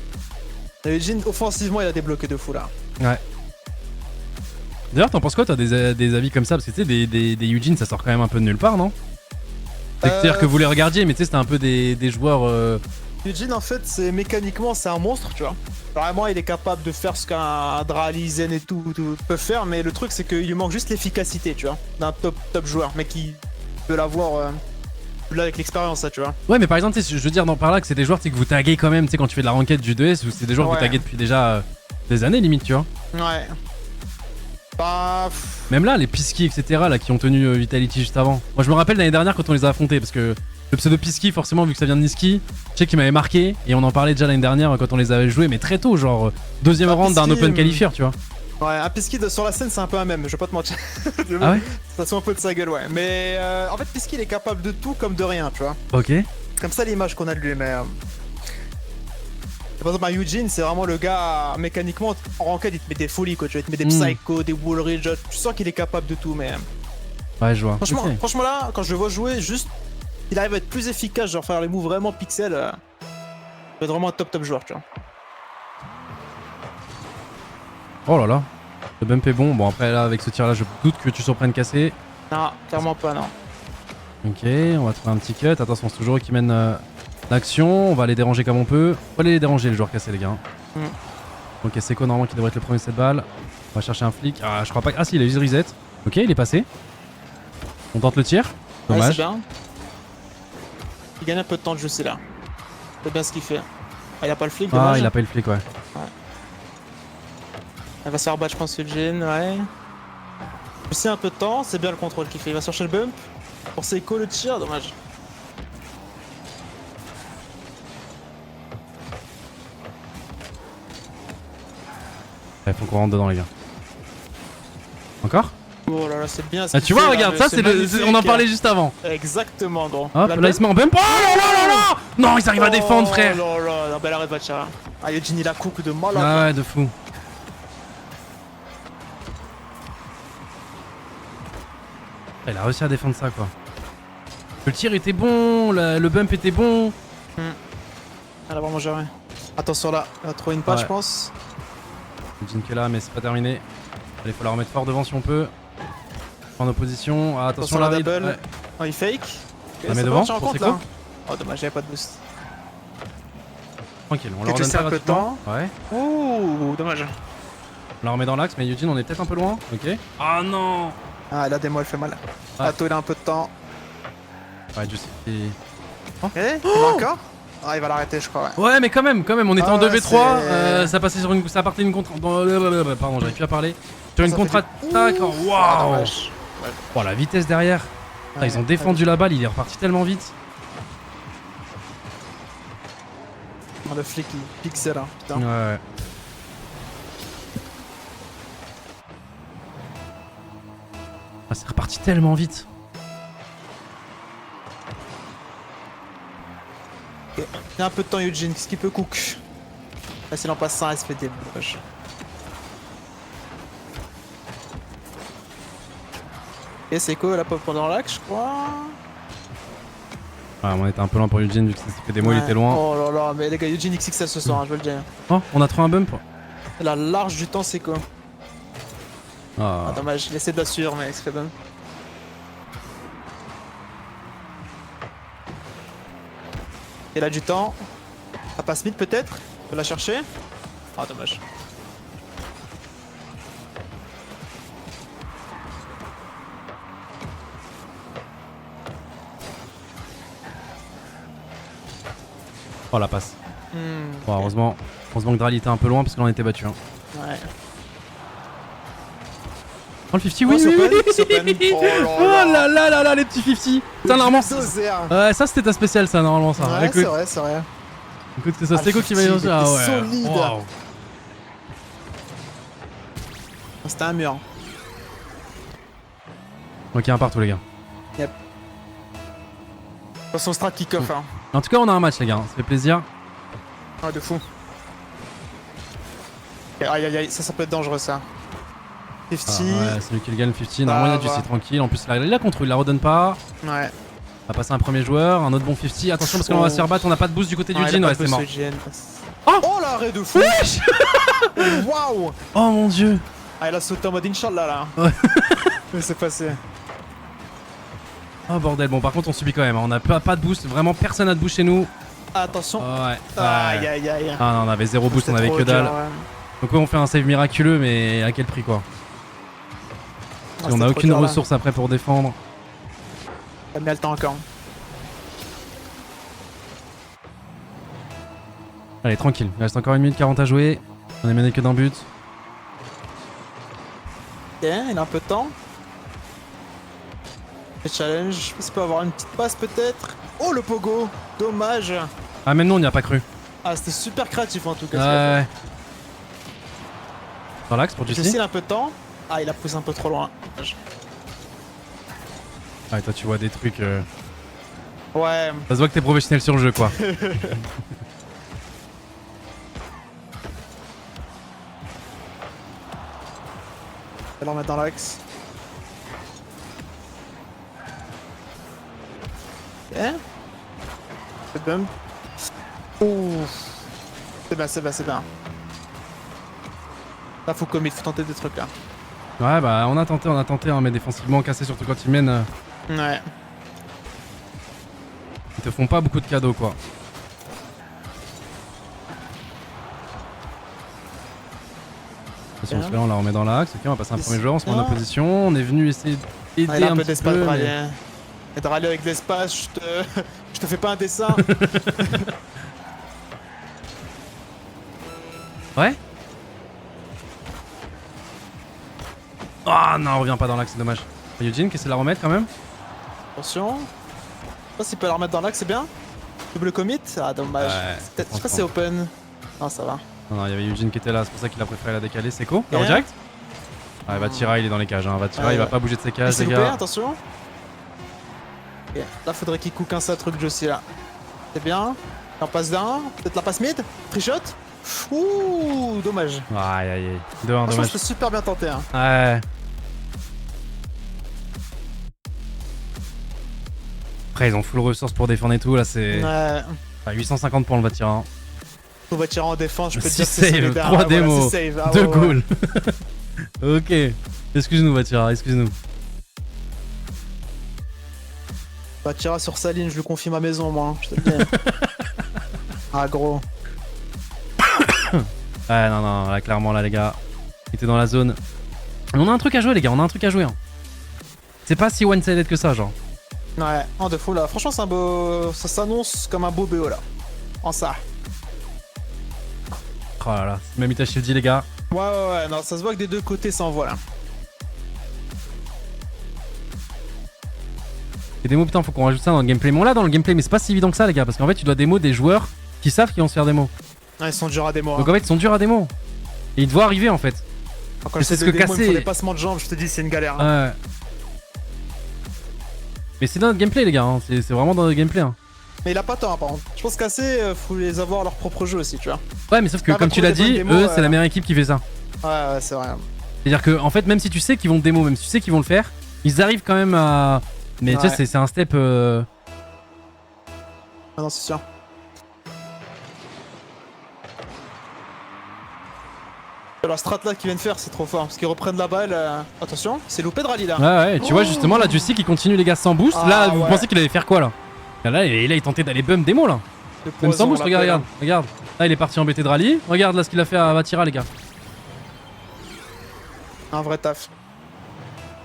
Eugene, offensivement, il a débloqué de fou là. Ouais. D'ailleurs, t'en penses quoi, toi, des avis comme ça? Parce que tu sais, des Eugene, ça sort quand même un peu de nulle part, non? C'est-à-dire que vous les regardiez, mais tu sais, c'était un peu des joueurs. Eugene, en fait, mécaniquement, c'est un monstre, tu vois. Vraiment, il est capable de faire ce qu'un Dralizen et tout peut faire, mais le truc, c'est qu'il lui manque juste l'efficacité, tu vois, d'un top joueur, mais qui peut l'avoir là avec l'expérience, ça, tu vois. Ouais, mais par exemple, je veux dire par là que c'est des joueurs que vous taguez quand même, tu sais, quand tu fais de la ranked du 2S, ou c'est des joueurs que vous taguez depuis déjà des années, limite, tu vois. Ouais. Bah. Même là, les Pisky, etc., là, qui ont tenu Vitality juste avant. Moi, je me rappelle l'année dernière quand on les a affrontés, parce que le pseudo Pisky, forcément, vu que ça vient de Niski, je sais qu'il m'avait marqué, et on en parlait déjà l'année dernière quand on les avait joués, mais très tôt, genre deuxième round d'un Open Qualifier, tu vois. Ouais, un Pisky sur la scène, c'est un peu un mème, je vais pas te mentir. Ah ouais? Ça se un peu de sa gueule, ouais. Mais en fait, Pisky, il est capable de tout comme de rien, tu vois. Ok. Comme ça, l'image qu'on a de lui, mais. Par exemple, Eugene, c'est vraiment le gars, mécaniquement, en ranked, il te met des folies, quoi. Tu vois, il te met des psychos, des Woolridge, tu sens qu'il est capable de tout, mais. Ouais, je vois. Franchement, là, quand je le vois jouer, juste, il arrive à être plus efficace, genre faire les moves vraiment pixels. Il va être vraiment un top joueur, tu vois. Oh là là. Le bump est bon. Bon, après, là, avec ce tir-là, je doute que tu surprennes cassé. Non, clairement pas, non. Ok, on va trouver un petit cut. Attention, c'est toujours eux qui mènent l'action. On va les déranger comme on peut. Faut aller les déranger, les joueurs cassés, les gars. Ok, c'est quoi normalement qui devrait être le premier de cette balle. On va chercher un flic. Ah, je crois pas. Ah, si, il a juste reset. Ok, il est passé. On tente le tir. Dommage. Ouais, c'est bien. Il gagne un peu de temps de jeu, c'est là. C'est bien ce qu'il fait. Ah, il a pas le flic, dommage. Ah, il a pas eu le flic, ouais. Elle va se faire battre, je pense, Eugene, ouais. Aussi un peu de temps, c'est bien le contrôle qu'il fait. Il va chercher le bump. Pour Seiko, le tir, dommage. Ouais, faut qu'on rentre dedans, les gars. Encore? Oh là là, c'est bien. Ah, tu vois, regarde, ça, on en parlait juste avant. Exactement, gros. Hop, là, il se met en bump. Oh là là là! Non, ils arrivent à défendre, frère. Oh là là, belle arrêt de Bachara. Ah, Eugene, il a cook de malade. Ah ouais, de fou. Il a réussi à défendre ça, quoi. Le tir était bon, le bump était bon. Elle a vraiment géré. Attention là, elle a trouvé une passe, je pense. Eugene qui est là, mais c'est pas terminé. Allez, faut la remettre fort devant si on peut. En opposition. Ah, attention la la double. Ouais. Oh, il fake. La met devant pour là. Oh, dommage, j'avais pas de boost. Tranquille, on J'ai leur donne testé pas un peu de gratuitement. temps. Ouais. Ouh, dommage. On la remet dans l'axe, mais Eugene, on est peut-être un peu loin. Ok. Ah non. Ah, la démo elle fait mal. Ah. Ato il a un peu de temps. Ouais, je sais. Eh, il va encore. Ah, il va l'arrêter, je crois. Ouais. Ouais, mais quand même, on était Ah en ouais, 2v3. c'est- Ça passait sur une. Ça partait une contre. Pardon, j'arrive plus à parler. Sur une Ça fait contre-attaque. du- Oh, Ah, waouh. dommage. Oh, la vitesse derrière. Ah, ils ont défendu la balle, il est reparti tellement vite. Oh, le flic il pixel là, putain. Ouais. Ah, c'est reparti tellement vite. Ok. Il y a un peu de temps Eugene, qu'est-ce qu'il peut cook? Là s'il en passe un, il se fait des moches. Et c'est quoi la pop dans l'axe, je crois? Ouais, on était un peu loin pour Eugene vu que ça s'est fait des mots, il était loin. Oh là là, mais les gars, Eugene XXL ce soir, hein, je veux le dire. Oh, on a trouvé un bump. La large du temps, c'est quoi? Ah. Ah, dommage, il essaie de la suivre, mais il se fait bon. Il a du temps. Ça passe vite peut-être? On peut la chercher? Ah, dommage. Oh la passe. Bon, Ok. heureusement que Drali était un peu loin parce qu'on était battu. Hein. Ouais. Oh le 50, oui, c'est oui, open, oui. c'est open. Oh là là là là, les petits 50. Ça normalement. Dozer. Ouais, ça c'était ta spéciale, ça normalement ça. Ouais, Écoute, c'est vrai, c'est vrai. écoute, c'est ça. Ah, C'était quoi qui m'a dit 50, ça? Ah ouais. solide. Waouh. C'était un mur. Ok, un partout les gars. Son strat kick-off, hein. En tout cas, on a un match les gars. Ça fait plaisir. Ah, de fou. Ok, aïe aïe aïe, ça peut être dangereux ça. 50. Ah, ouais, c'est lui qui le gagne 50. Normalement, il y a du voilà. C tranquille. En plus, il a contrôle, il la redonne pas. Ouais. On va passer un premier joueur, un autre bon 50. Attention parce qu'on va se faire battre. On a pas de boost du côté du Jin. Ouais, c'est mort. Oh l'arrêt de fou. Wesh. Waouh. Oh mon dieu. Ah, il a sauté en mode Inch'Allah là. Ouais. Mais c'est passé. Oh bordel. Bon, par contre, on subit quand même. On a pas de boost. Vraiment, personne n'a de boost chez nous. Attention. Oh, ouais. Aïe aïe aïe. Ah non, on avait zéro boost, on avait C'était que trop dalle. dur, ouais. Donc ouais, on fait un save miraculeux, mais à quel prix quoi? Ah, On c'était a trop aucune dur, là. ressource après pour défendre. T'as mis le temps encore. Allez, tranquille, il reste encore 1 minute 40 à jouer. On est mené que d'un but. Ok, il a un peu de temps. Le challenge, je sais pas s'il peut avoir une petite passe peut-être. Oh le pogo, dommage. Ah, même nous, on n'y a pas cru. Ah, c'était super créatif en tout cas. Ouais. Dans l'axe pour Jussi, Jussi. il a un peu de temps. Ah, il a poussé un peu trop loin. Dommage. Ah, toi, tu vois des trucs. Ouais. Ça se voit que t'es professionnel sur le jeu quoi. Je vais le remettre dans l'axe. Ok. C'est bump. Ouh. C'est bien, c'est bien, c'est bien. Là, faut commit, faut tenter des trucs là. Ouais, bah, on a tenté, hein, mais défensivement cassé, surtout quand ils mènent. Ouais. Ils te font pas beaucoup de cadeaux quoi. Attention, celui-là, on la remet dans l'axe. Ok, on va passer un premier joueur, on se met en opposition. On est venu essayer d'aider Ah, il a un un peu petit d'espace peu. pour mais- aller. Et de râler avec de l'espace, je te fais pas un dessin. Ouais. Ah non, on revient pas dans l'axe, c'est dommage. Eugene qui essaie de la remettre quand même. Attention. Je sais pas s'il peut la remettre dans l'axe, c'est bien. Double commit. Ah, dommage. Ouais, Je sais pas si c'est open. Non, ça va. Non, non, il y avait Eugene qui était là, c'est pour ça qu'il a préféré la décaler. C'est quoi? En Et direct? Ah, Vatira, il est dans les cages. Hein. Vatira, Ouais, il va ouais. pas bouger de ses Il cages, s'est les loupé, gars. attention. Ok, là, faudrait qu'il cook un ça truc Josie là. C'est bien. Il en passe d'un. Peut-être la passe mid. Trichot. Ouh, dommage. Aïe, aïe, aïe. 2-1, Franchement, dommage. c'était super bien tenté. Hein. Ouais. Après, ils ont full ressources pour défendre et tout. Là, c'est Ouais. 850 pour le Vatira. Hein. On va tirer en défense, je peux te 6 dire que c'est saves, solidaire. 3 Ah, voilà, démos, six saves. Ah, 2 ouais, ouais. goals. Ok. Excuse-nous, Vatira, excuse-nous. Bah, tira sur sa ligne, je lui confie ma maison, moi. Hein, je te le dis. Ah, gros. Ouais, non, là, clairement, là, les gars. Il était dans la zone. On a un truc à jouer, les gars, on a un truc à jouer. Hein. C'est pas si one-sided que ça, genre. Ouais, en de fou là. Franchement, c'est un beau. Ça s'annonce comme un beau BO là. En ça. Oh là là, c'est même Itachi dit, les gars. Ouais, non, ça se voit que des deux côtés ça envoie là. Et démo, putain, faut qu'on rajoute ça dans le gameplay. Mais on l'a dans le gameplay, mais c'est pas si évident que ça, les gars, parce qu'en fait, tu dois démo des joueurs qui savent qu'ils vont se faire démo. Ouais, ils sont durs à démo. Donc en fait, ils sont durs à démo. Et ils doivent arriver en fait. Quand je sais ce que démo, il me faut des passements de jambes, je te dis, c'est une galère. Hein. Ouais. Mais c'est dans notre gameplay, les gars. Hein. C'est vraiment dans notre gameplay. Hein. Mais il a pas tort, par contre. Je pense qu'assez, faut les avoir leur propre jeu aussi, tu vois. Ouais, mais sauf que, comme tu l'as dit, eux, c'est la meilleure équipe qui fait ça. Ouais, c'est vrai. C'est-à-dire que, en fait, même si tu sais qu'ils vont démo, même si tu sais qu'ils vont le faire, ils arrivent quand même à. Mais tu sais, c'est un step. Ah non, c'est sûr. La strat là qu'ils viennent faire, c'est trop fort. Parce qu'ils reprennent la balle. Attention, c'est loupé de rallye là. Ouais, tu vois, justement, là, Juicy qui continue, les gars, sans boost. Là, vous pensez qu'il allait faire quoi là? Là, il tentait d'aller bum démo là. Même sans boost, regarde. Là, il est parti embêter de rallye. Regarde là ce qu'il a fait à Vatira, les gars. Un vrai taf.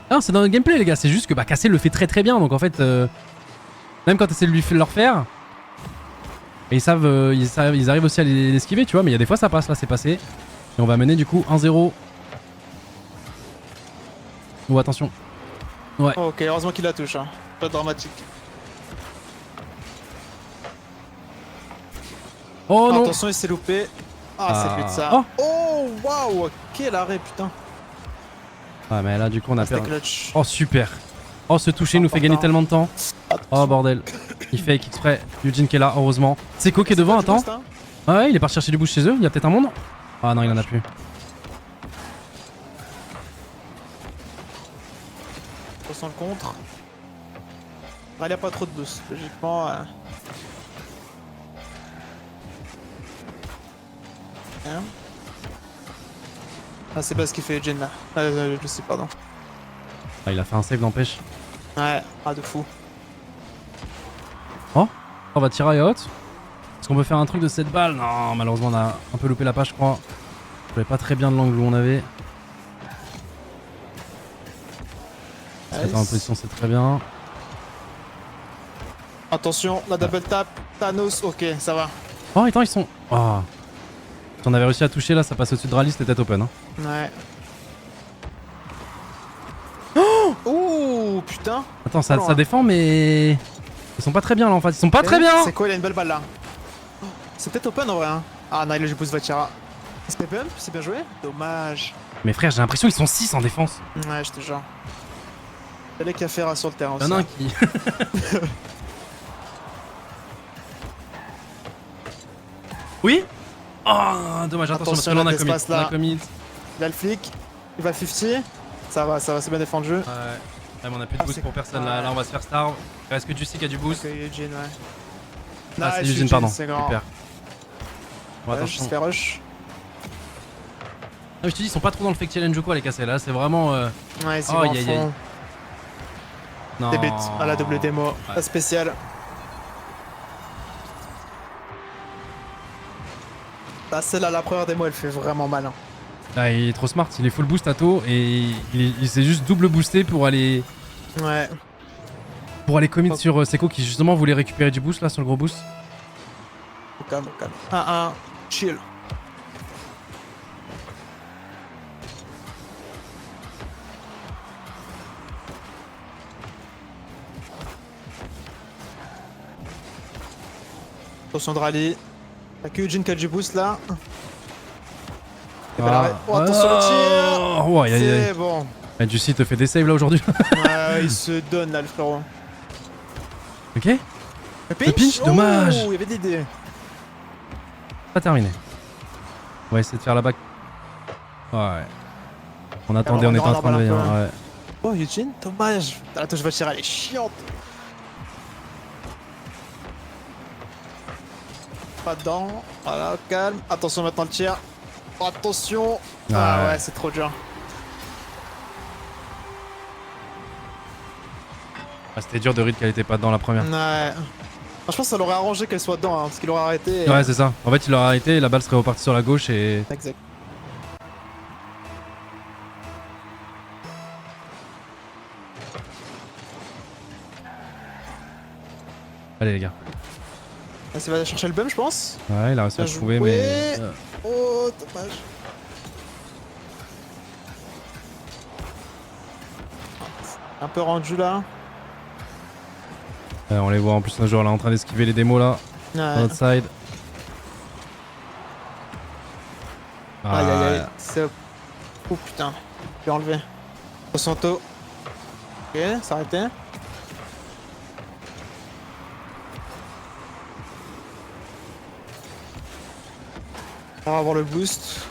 Non, c'est dans le gameplay, les gars. C'est juste que Cassé le fait très très bien. Donc en fait, même quand tu essaies de le refaire, et ils arrivent aussi à l'esquiver, tu vois. Mais il y a des fois, ça passe. Là, c'est passé. Et on va mener du coup 1-0. Oh, attention. Ouais. Oh, ok, heureusement qu'il la touche. Hein. Pas dramatique. Oh non. Attention, il s'est loupé. Ah, c'est plus de ça. Oh, waouh, quel arrêt, putain. Ah, mais là, du coup, on a perdu. Clutch. Oh, super. Oh, ce toucher nous fait gagner tellement de temps. Oh, bordel. Il fake exprès. Eugene qui est là, heureusement. Seiko qui est devant, attends. Ouais, il est parti chercher du boost chez eux. Il y a peut-être un monde. Ah non, il en a plus. Attention le contre. Ah, il n'y a pas trop de boost, logiquement. Ah, c'est pas ce qu'il fait Eugene là. Je sais, pardon. Ah, il a fait un save, n'empêche. Ouais, de fou. Oh, on va tirer à haute. Est-ce qu'on peut faire un truc de cette balle? Non, malheureusement, on a un peu loupé la page, je crois. Je savais pas très bien de l'angle où on avait. Se mettre en position, c'est très bien. Attention, la double tap. Thanos, ok, ça va. Oh, attends, ils sont. Oh. Si on avait réussi à toucher là, ça passe au-dessus de rallye, c'était tête open. Hein. Ouais. Oh putain. Attends, ça défend, mais. Ils sont pas très bien là en fait. Ils sont pas très bien. C'est quoi, il a une belle balle là. C'est peut-être open en vrai. Hein. Ah non, il a juste pousse Vatira. C'était bump, c'est bien joué. Dommage. Mais frère, j'ai l'impression qu'ils sont 6 en défense. Ouais, je te jure. Il y a les Cafera sur le terrain aussi. Il y en a un qui. Oui. Oh, dommage, attention, parce que là on a commit. Il a le flic, il va 50. Ça va, c'est bien défendu. Ouais, mais on a plus de boost pour personne là. Là, on va se faire star. Il reste que Juicy qui a du boost. Ok, Eugene, ouais. Ah, c'est Eugene, pardon. Super. Bon, attention. Je fais rush. Non, je te dis, ils sont pas trop dans le fake challenge ou quoi, les cassés. Là, c'est vraiment. Ouais, ils vont à fond. Non. Début à la double démo. Ouais. La spéciale. Ah, celle-là, la première démo, elle fait vraiment mal. Hein. Ah, il est trop smart, il est full boost à tôt et il s'est juste double boosté pour aller. Ouais. Pour aller commit sur Seiko qui justement voulait récupérer du boost là sur le gros boost. Au calme, au calme. 1-1, chill. Attention de rallye. T'as que Eugene qui a du boost là. Oh, attention le tir. Oh, c'est bon. Juicy te fait des saves là aujourd'hui. Ouais, il se donne là le frérot. Ok. Le pinch, dommage. Il y avait des idées. Pas terminé. On va essayer de faire la back. Ouais. On attendait, on était en train de veiller. Ouais. Oh Eugene, dommage. La touche va tirer, elle est chiante. Pas dedans. Voilà, calme. Attention maintenant le tir. Attention. Ah ouais, c'est trop dur. Ah, c'était dur de read qu'elle était pas dedans la première. Ouais. Je pense que ça l'aurait arrangé qu'elle soit dedans, hein, parce qu'il aurait arrêté. Ouais, c'est ça. En fait, il aurait arrêté et la balle serait repartie sur la gauche et. Exact. Allez, les gars. Là, ça va aller chercher le bum, je pense. Ouais, il a réussi à le Bien trouver, joué. mais. Oh, dommage. Un peu rendu là. On les voit en plus, un joueur là en train d'esquiver les démos là. Ouais. Outside. Aïe aïe aïe. C'est... Oh putain. Je vais enlever. Santo. Ok, c'est arrêté. On va avoir le boost.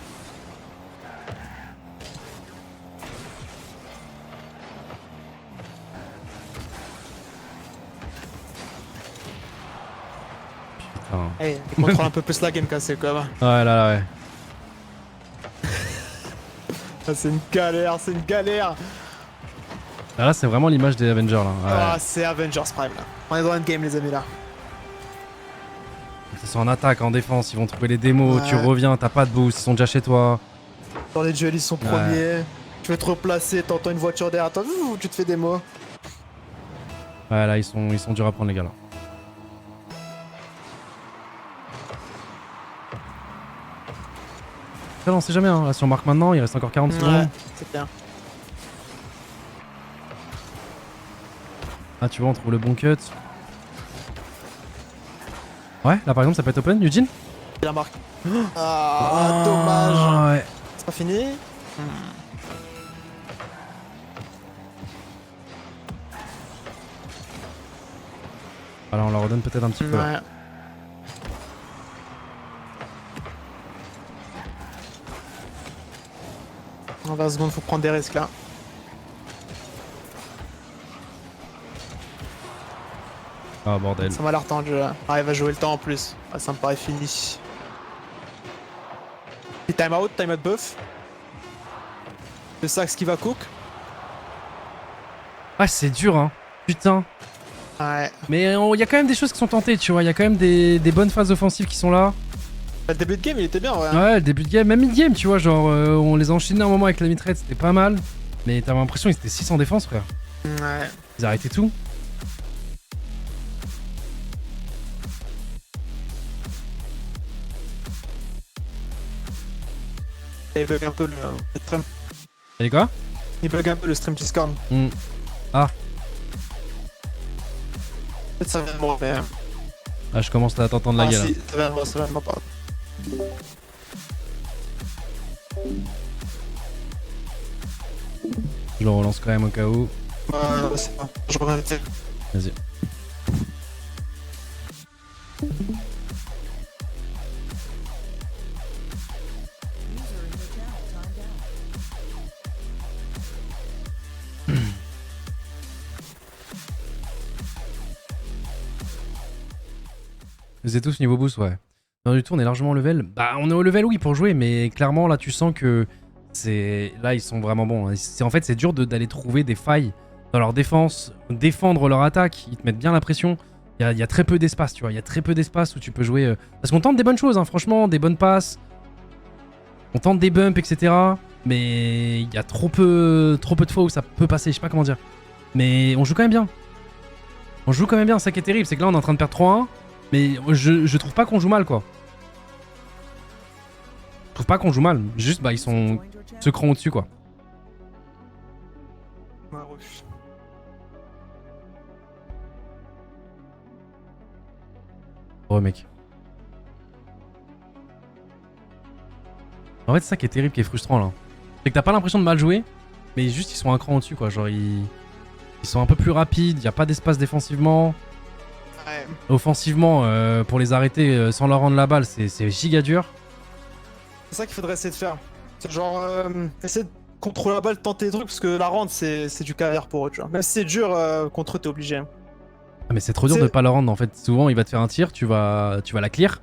Putain. Hey, il contrôle un peu plus la game cassée quand même. Ouais, là, ouais. Ah, c'est une galère, c'est une galère. Là, c'est vraiment l'image des Avengers là. Ouais. Ah, c'est Avengers Prime là. On est dans endgame les amis là. Que ce soit en attaque, en défense, ils vont trouver les démos, Ouais. tu reviens, t'as pas de boost, ils sont déjà chez toi. Dans les duels ils sont premiers. Tu veux te replacer, t'entends une voiture derrière toi, tu te fais des mots. Ouais, là, ils sont durs à prendre, les gars là. Là, on sait jamais, hein. Là, si on marque maintenant, il reste encore 40 Ouais, secondes. c'est bien. Ah, tu vois, on trouve le bon cut. Ouais, là par exemple, ça peut être open, Eugene. Il la marque. Ah, dommage. Ah, ouais. C'est pas fini. Alors, on leur redonne peut-être un petit peu. Là. Ouais. En 20 secondes, faut prendre des risques là. Ah, bordel. Ça m'a l'air tendu là. Ah, il va jouer le temps en plus. Ah, ça me paraît fini. Et time out buff. Le sax qui va cook. Ah, c'est dur, hein. Putain. Ouais. Mais il y a quand même des choses qui sont tentées, tu vois. Il y a quand même des bonnes phases offensives qui sont là. Le début de game, il était bien, ouais. Ouais, le début de game, même mid-game, tu vois. Genre, on les a enchaînés un moment avec la mitraille, c'était pas mal. Mais t'avais l'impression qu'ils étaient 6 en défense, frère. Ouais. Ils arrêtaient tout. Il bug un peu le stream. Allez, quoi? Il bug un peu le stream Discord. Ah. Peut-être ça vient de moi, mais. Ah, je commence à t'entendre la Ah, gueule. si, ça vient de moi, pardon. Je le relance quand même au cas où. Ouais, c'est bon. Je reviens vite. Vas-y. Vous êtes tous niveau boost, ouais. Non, du tout, on est largement au level. Bah, on est au level, oui, pour jouer, mais clairement, là, tu sens que c'est. Là, ils sont vraiment bons. En fait, c'est dur d'aller trouver des failles dans leur défense, défendre leur attaque. Ils te mettent bien la pression. Il y a très peu d'espace, tu vois. Il y a très peu d'espace où tu peux jouer. Parce qu'on tente des bonnes choses, hein, franchement, des bonnes passes. On tente des bumps, etc. Mais il y a trop peu de fois où ça peut passer, je sais pas comment dire. Mais on joue quand même bien. On joue quand même bien, ça qui est terrible, c'est que là, on est en train de perdre 3-1. Mais je trouve pas qu'on joue mal, quoi. Je trouve pas qu'on joue mal. Juste, bah, ils sont ce cran au-dessus, quoi. Ouais, Oh, mec. En fait, c'est ça qui est terrible, qui est frustrant, là. C'est que t'as pas l'impression de mal jouer, mais juste, ils sont un cran au-dessus, quoi. Genre, ils sont un peu plus rapides, y a pas d'espace défensivement. Ouais. Offensivement, pour les arrêter sans leur rendre la balle, c'est giga dur. C'est ça qu'il faudrait essayer de faire. C'est genre, essayer de contrôler la balle, tenter des trucs, parce que la rendre, c'est du carrière pour eux, tu vois. Même si c'est dur, contre eux, t'es obligé. Ah, mais c'est trop dur de pas le rendre, en fait. Souvent, il va te faire un tir, tu vas la clear.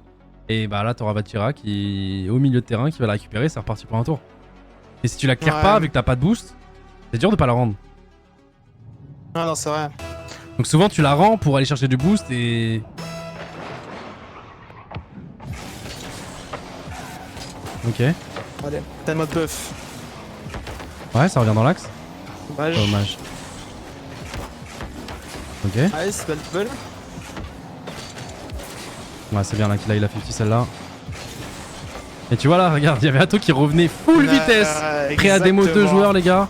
Et bah là, t'auras Vatira qui est au milieu de terrain, qui va la récupérer, c'est reparti pour un tour. Et si tu la clear pas, vu que t'as pas de boost, c'est dur de pas la rendre. Ah non, c'est vrai. Donc souvent, tu la rends pour aller chercher du boost et Ok. Allez, t'as le mode buff. Ouais, ça revient dans l'axe. Dommage. Dommage. Ok. Nice, belle double. Ouais, c'est bien là qu'il a eu la 50 celle-là. Et tu vois là, regarde, il y avait Atto qui revenait full vitesse. Prêt à démo 2 joueurs, les gars.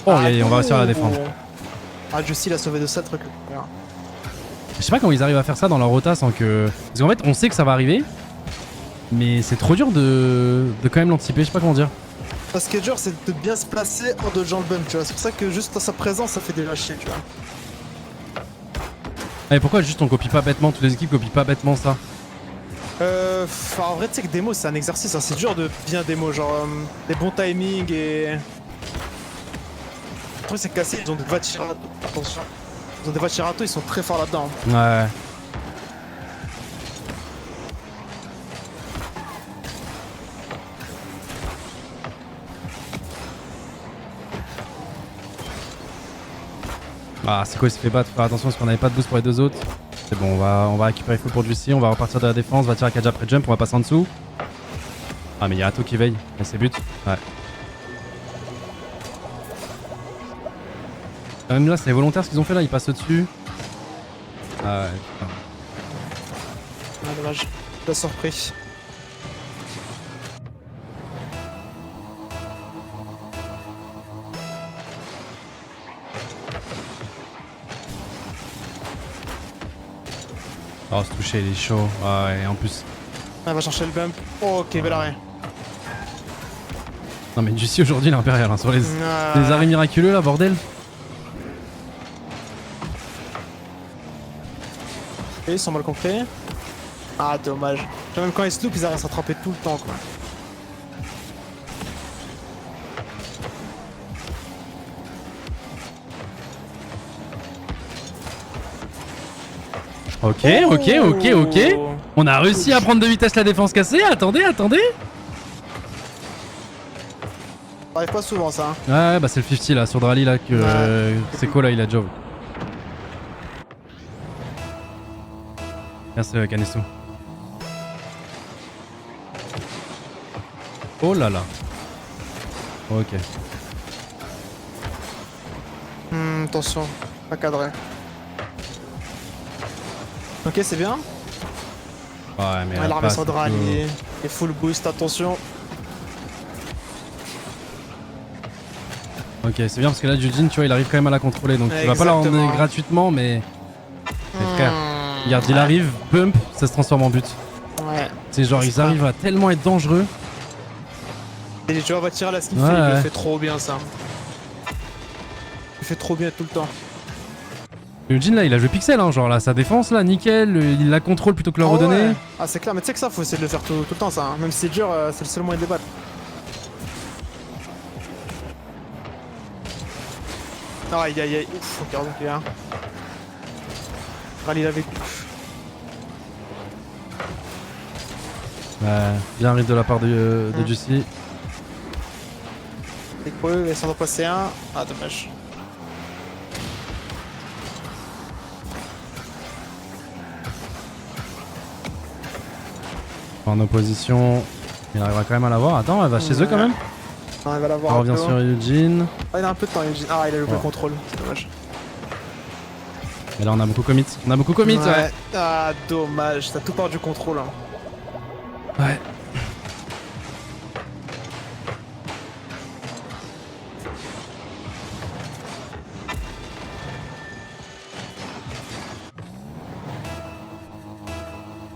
Oh, on va réussir à la défendre. Ah, Jussi l'a sauvé de ça, le truc. Je sais pas comment ils arrivent à faire ça dans leur rota sans que. Parce qu'en fait, on sait que ça va arriver. Mais c'est trop dur de quand même l'anticiper, je sais pas comment dire. Ce qui est dur, c'est de bien se placer en dodgeant le bump, tu vois. C'est pour ça que juste dans sa présence, ça fait déjà chier, tu vois. Et pourquoi juste on copie pas bêtement, toutes les équipes copient pas bêtement ça? En vrai, tu sais que démo, c'est un exercice, hein. C'est dur de bien démo, genre des bons timings et. Le truc, c'est cassé, ils ont des Vachirato. Attention. Ils ont des Vachirato, ils sont très forts là-dedans. Ouais. Ah, c'est quoi, il s'est fait battre, faut faire attention parce qu'on avait pas de boost pour les deux autres. C'est bon, on va récupérer full pour Jussi, on va repartir de la défense, on va tirer à Kaja après jump, on va passer en dessous. Ah, mais il y a Atto qui veille, et c'est but. Ouais. Même là, c'est volontaire ce qu'ils ont fait là, ils passent au-dessus. Ah ouais, putain. Ah, dommage. Pas surpris. Oh, se toucher, il est chaud. Ah ouais, en plus. Ah, va chercher le bump. Oh, ok, bel arrêt. Non, mais Jussi aujourd'hui, il est impérial hein, sur les arrêts miraculeux là, bordel. Et ils sont mal compris. Ah, dommage. Même quand ils se loupent, ils arrivent à s'attraper tout le temps, quoi. Ok. On a réussi à prendre de vitesse la défense cassée. Attendez. Ça arrive pas souvent, ça. Hein. Ouais, bah c'est le 50 là, sur Drali là, que c'est quoi là, il a job. Merci Canesso. Oh là là. Ok. Attention, pas cadré. Ok, c'est bien. Ouais, mais Ouais, l'armée Sandra alliée. Et full boost, attention. Ok, c'est bien parce que là, Jujin, tu vois, il arrive quand même à la contrôler. Donc tu vas pas la rendre gratuitement, mais. Mais frère, regarde, il arrive, bump, ça se transforme en but. Ouais. C'est genre, ils arrivent à tellement être dangereux. Et tu vois, va tirer là ce qu'il fait, il le fait trop bien ça. Il fait trop bien tout le temps. Eugene là il a joué pixel hein, genre là sa défense là nickel, il la contrôle plutôt que le redonner. Ouais. Ah c'est clair, mais tu sais que ça faut essayer de le faire tout le temps ça, hein. Même si c'est dur, c'est le seul moyen de les battre. Aïe, ouf, regarde donc là. Rally avec. Bien rip de la part de Jussi. C'est creux, et s'en doit passer un. Ah dommage. En opposition, il arrivera quand même à l'avoir. Attends, elle va chez eux quand même. Non, elle va l'avoir. On revient sur Eugene. Ah, il a un peu de temps, Eugene. Ah, il a loupé le contrôle, c'est dommage. Mais là, on a beaucoup commit. Ouais. Ah, dommage, t'as tout part du contrôle. Hein. Ouais.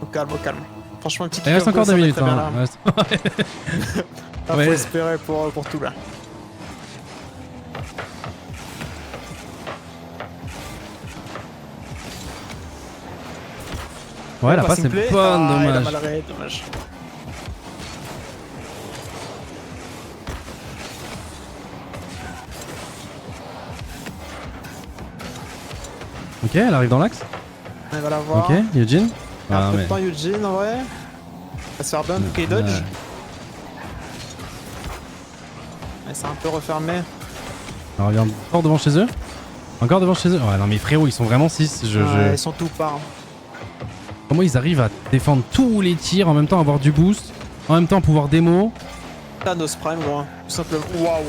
Au calme. Franchement, un petit Il reste encore 2 minutes. Hein. Faut espérer pour tout là. Ouais, la passe est bonne, dommage. Dommage. Ok, elle arrive dans l'axe. Elle va la voir. Ok, Eugene. Un peu de temps Eugene en vrai. Elle va se faire bump, ok dodge. Elle s'est un peu refermée. On revient fort devant chez eux. Encore devant chez eux. Ouais non mais frérot ils sont vraiment 6. Ils sont tout par. Comment ils arrivent à défendre tous les tirs en même temps avoir du boost, en même temps pouvoir démo. Thanos Prime, gros. Tout simplement. Waouh.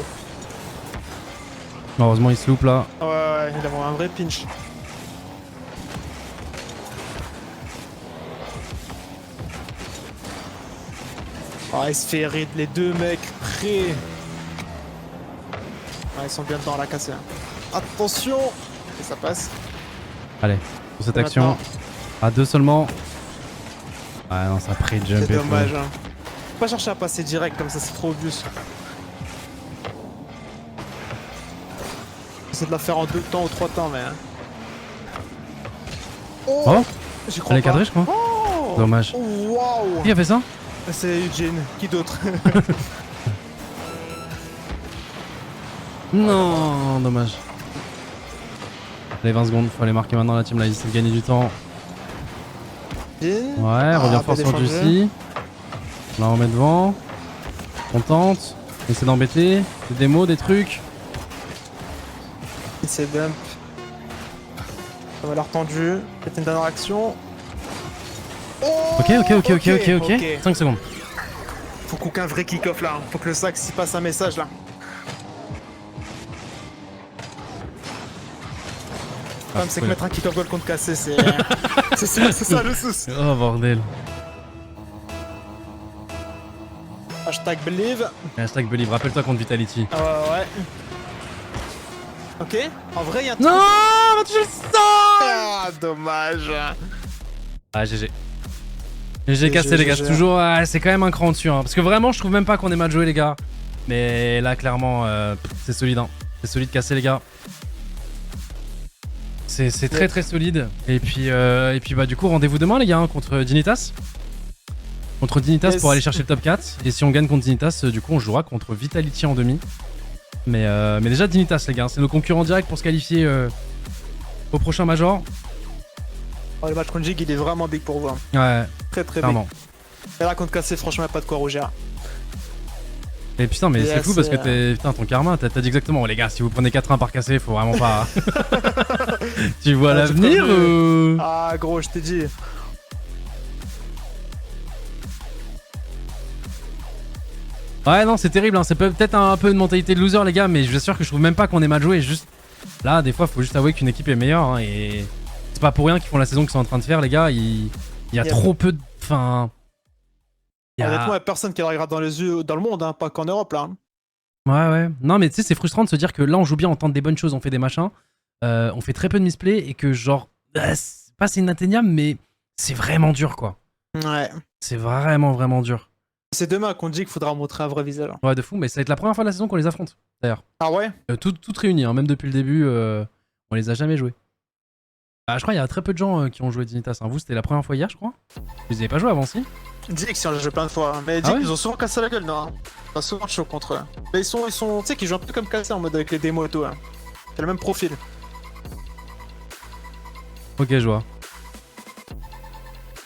Heureusement, il se loupe là. Ouais, il a un vrai pinch. Oh, il se fait raid, les deux mecs prêts. Ah, ils sont bien dedans à la casser. Attention. Et ça passe. Allez, pour cette action. Maintenant. À 2 seulement. Ah non, ça pré-jump. C'est dommage. Hein. Faut pas chercher à passer direct comme ça, c'est trop obvious. J'essaie de la faire en 2 temps ou 3 temps, mais. Oh, j'y crois elle est pas. cadrée, je crois. Oh Dommage. Waouh. Qui a fait ça? C'est Eugene. Qui d'autre? Non, dommage. Allez, 20 secondes, faut aller marquer maintenant la team là, c'est de gagner du temps. Ouais, reviens fort sur Juicy. Là, on met devant. On tente. On essaie d'embêter. Des démos, des trucs. C'est dump. Ça va l'air tendu. Peut-être une dernière action. Oh, Ok. 5 secondes. Faut qu'aucun vrai kick-off là. Faut que le sac s'y passe un message là. Le problème, c'est que mettre un kick-off goal contre cassé, c'est. c'est ça le souci. Oh bordel. Hashtag believe. Hashtag believe, rappelle-toi contre Vitality. Ouais. Ok, en vrai, il y a un truc. Non, on va toucher le sang. Ah, dommage. Ah, GG. GG cassé, les gars. C'est toujours. C'est quand même un cran dessus. Hein. Parce que vraiment, je trouve même pas qu'on ait mal joué, les gars. Mais là, clairement, c'est solide. Hein. C'est solide cassé, les gars. C'est très solide. Et puis bah, du coup, rendez-vous demain, les gars, hein, contre Dignitas. Contre Dignitas pour aller chercher le top 4. Et si on gagne contre Dignitas, du coup, on jouera contre Vitality en demi. Mais déjà, Dignitas, les gars, c'est nos concurrents directs pour se qualifier au prochain Major. Oh, le match contre Jig, il est vraiment big pour vous. Hein. Ouais, Très clairement. big. Et là, contre cassé, franchement, y'a pas de quoi rougir. Et putain, mais c'est fou parce que putain, ton karma, t'as dit exactement, les gars, si vous prenez 4-1 par cassé, faut vraiment pas. Tu vois l'avenir ou. Ah, gros, je t'ai dit. Ouais, non, c'est terrible, hein. C'est peut-être un peu une mentalité de loser, les gars, mais je vous assure que je trouve même pas qu'on est mal joué. Juste là, des fois, faut juste avouer qu'une équipe est meilleure. Hein, et c'est pas pour rien qu'ils font la saison qu'ils sont en train de faire, les gars. Il y a trop peu de. Enfin. Honnêtement, y'a personne qui la regarde dans les yeux dans le monde, hein, pas qu'en Europe là. Ouais. Non, mais tu sais, c'est frustrant de se dire que là, on joue bien, on tente des bonnes choses, on fait des machins. On fait très peu de misplay et que, genre, c'est pas c'est inatteignable, mais c'est vraiment dur, quoi. Ouais. C'est vraiment dur. C'est demain qu'on dit qu'il faudra montrer un vrai visage. Ouais, de fou, mais ça va être la première fois de la saison qu'on les affronte, d'ailleurs. Ah ouais? Toutes réunies, hein, même depuis le début, on les a jamais joués. Ah, je crois qu'il y a très peu de gens qui ont joué Dignitas. Hein. Vous, c'était la première fois hier, je crois. Vous avez pas joué avant, si? Dix, si on l'a joué plein de fois. Hein. Mais Dix, ils ont souvent cassé la gueule, non? On a souvent chaud contre eux. Mais ils sont tu sais, qu'ils jouent un peu comme cassé en mode avec les démos et tout. Hein. C'est le même profil. Ok, je vois.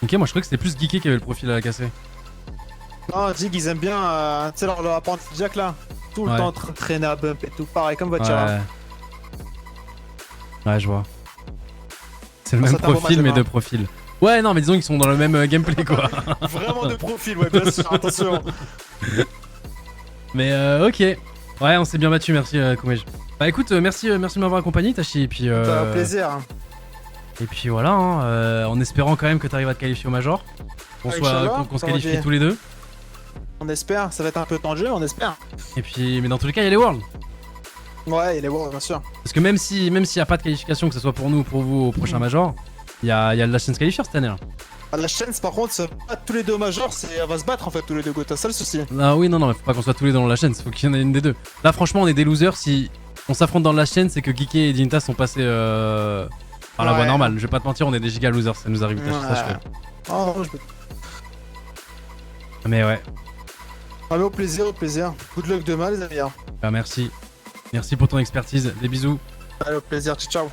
Ok, moi je croyais que c'était plus Geeké qui avait le profil à la casser. Non, Dig, ils aiment bien, tu sais, leur apprenti Jack là. Tout le temps en train de traîner à bump et tout. Pareil, comme votre chat. Ouais, je vois. C'est le même profil, mais deux profils. Ouais, non, mais disons qu'ils sont dans le même gameplay, quoi. Vraiment de profil, ouais, bien sûr, attention. Mais ok. Ouais, on s'est bien battu, merci Koumej. Bah écoute, merci de m'avoir accompagné, Tachi, et puis... Ça fait plaisir. Et puis voilà, hein, en espérant quand même que t'arrives à te qualifier au Major. Qu'on se qualifie tous les deux. On espère, ça va être un peu tendu, on espère. Et puis, mais dans tous les cas, il y a les Worlds. Ouais, il est Worlds, bien sûr. Parce que même s'il n'y a pas de qualification, que ce soit pour nous ou pour vous au prochain Major, il y a la chaîne qualifier cette année là. Ah, la chaîne, par contre, c'est pas tous les deux au Major, elle va se battre en fait tous les deux, Gotha, ça le souci. Ah oui, non, mais faut pas qu'on soit tous les deux dans la chaîne, faut qu'il y en ait une des deux. Là, franchement, on est des losers. Si on s'affronte dans la chaîne, c'est que Geeké et Dignitas sont passés par la voie normale. Je vais pas te mentir, on est des giga losers, ça nous arrive. Oh, je peux... Mais ouais. Ah mais au plaisir, au plaisir. Good luck demain les amis. Bah merci. Merci pour ton expertise, des bisous. Allez, au plaisir, ciao.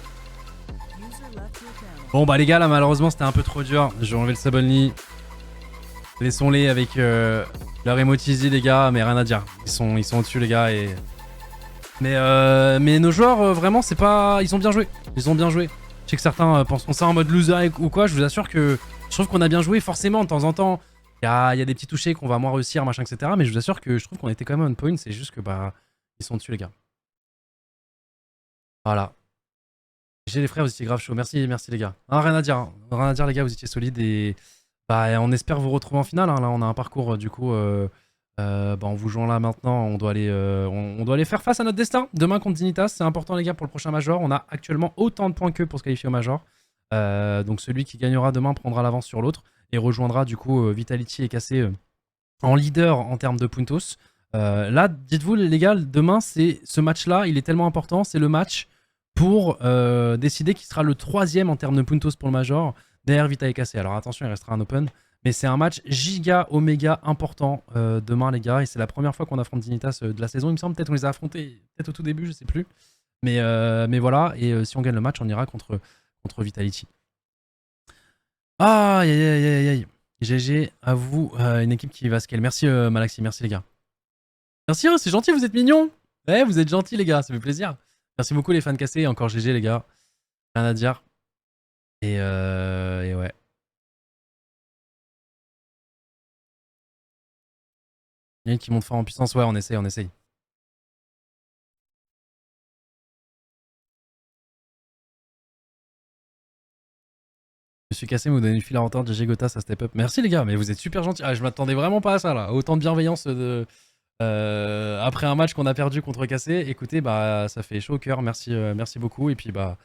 Bon bah les gars, là malheureusement c'était un peu trop dur. Je vais enlever le sub only. Laissons-les avec leur emote easy les gars, mais rien à dire. Ils sont au-dessus les gars et... Mais nos joueurs vraiment c'est pas... Ils ont bien joué. Ils ont bien joué. Je sais que certains penseront ça en mode loser ou quoi, je vous assure que je trouve qu'on a bien joué forcément de temps en temps. Il y a des petits touchés qu'on va moins réussir, machin, etc. Mais je vous assure que je trouve qu'on était quand même on point. C'est juste que bah ils sont dessus, les gars. Voilà. J'ai les frères, vous étiez grave chaud. Merci, merci les gars. Ah, rien à dire, hein. Rien à dire les gars, vous étiez solides et bah on espère vous retrouver en finale. Hein. Là, on a un parcours du coup. Bah, en vous jouant là maintenant, on doit aller faire face à notre destin. Demain contre Dignitas, c'est important les gars pour le prochain Major. On a actuellement autant de points qu'eux pour se qualifier au Major. Donc celui qui gagnera demain prendra l'avance sur l'autre et rejoindra du coup Vitality et Cassé en leader en termes de puntos. Là, dites-vous les gars, demain, ce match-là, il est tellement important. C'est le match pour décider qui sera le 3ème en termes de puntos pour le Major derrière Vita et Cassé. Alors attention, il restera un open. Mais c'est un match giga oméga important demain les gars. Et c'est la première fois qu'on affronte Dignitas de la saison. Il me semble peut-être qu'on les a affrontés peut-être au tout début, je sais plus. Mais voilà. Et si on gagne le match, on ira contre Vitality. Aïe aïe aïe aïe aïe. GG à vous, une équipe qui va scale. Merci Malaxi, merci les gars. Merci, c'est gentil, vous êtes mignons. Ouais, vous êtes gentils les gars, ça fait plaisir. Merci beaucoup les fans cassés. Encore GG les gars. Rien à dire. Et ouais. Il y en a qui monte fort en puissance. Ouais, on essaye, on essaye. Je me suis cassé, mais vous donnez une file à entendre. GG Gotha, ça step up. Merci les gars, mais vous êtes super gentils. Ah, je m'attendais vraiment pas à ça là. Autant de bienveillance après un match qu'on a perdu contre Cassé. Écoutez, bah ça fait chaud au cœur. Merci, merci beaucoup. Et puis bah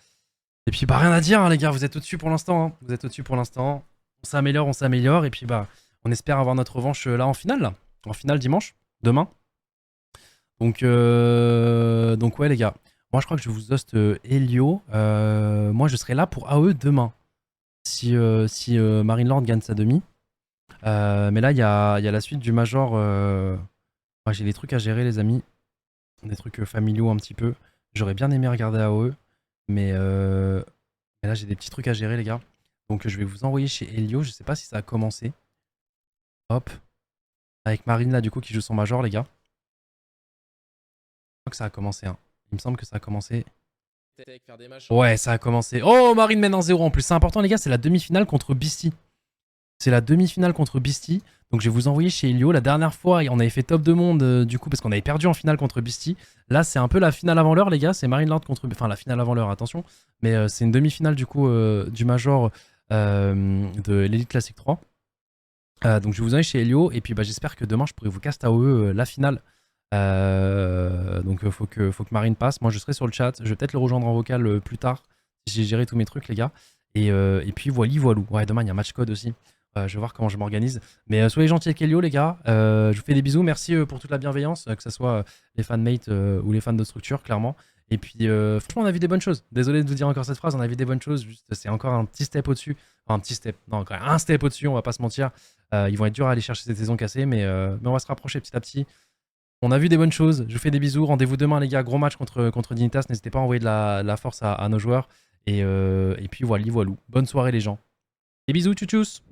rien à dire hein, les gars. Vous êtes au-dessus pour l'instant. Hein. Vous êtes au-dessus pour l'instant. On s'améliore, on s'améliore. Et puis bah on espère avoir notre revanche là en finale. Là. En finale dimanche, demain. Donc ouais les gars. Moi je crois que je vous host Helio. Moi je serai là pour AE demain. Si Marine Lord gagne sa demi. Mais là il y a la suite du Major. Moi j'ai des trucs à gérer les amis. Des trucs familiaux un petit peu. J'aurais bien aimé regarder AE. Mais là j'ai des petits trucs à gérer les gars. Donc je vais vous envoyer chez Helio. Je sais pas si ça a commencé. Hop. Avec Marine là du coup qui joue son Major les gars. Je crois que ça a commencé. Hein. Il me semble que ça a commencé. Ouais, ça a commencé. Oh, Marine mène 1-0 en plus. C'est important, les gars, c'est la demi-finale contre Beastie. C'est la demi-finale contre Beastie. Donc, je vais vous envoyer chez Elio. La dernière fois, on avait fait top de monde, du coup, parce qu'on avait perdu en finale contre Beastie. Là, c'est un peu la finale avant l'heure, les gars. C'est Marine Lord contre. Enfin, la finale avant l'heure, attention. Mais c'est une demi-finale, du coup, du Major de l'Elite Classic 3. Donc, je vais vous envoyer chez Elio. Et puis, bah, j'espère que demain, je pourrai vous cast AOE la finale. Donc faut que Marine passe. Moi je serai sur le chat. Je vais peut-être le rejoindre en vocal plus tard si j'ai géré tous mes trucs les gars. Et puis voilou. Ouais demain il y a match code aussi. Je vais voir comment je m'organise. Mais soyez gentils avec Elio les gars. Je vous fais des bisous. Merci pour toute la bienveillance, que ce soit les fanmates ou les fans de structure clairement. Et puis franchement on a vu des bonnes choses. Désolé de vous dire encore cette phrase. On a vu des bonnes choses. Juste c'est encore un petit step au-dessus. Enfin un petit step. Non encore un step au-dessus. On va pas se mentir. Ils vont être durs à aller chercher cette saison cassée. Mais on va se rapprocher petit à petit. On a vu des bonnes choses, je vous fais des bisous, rendez-vous demain les gars, gros match contre Dignitas, n'hésitez pas à envoyer de la force à nos joueurs. Et puis voilou. Bonne soirée les gens. Des bisous, tchou tchous.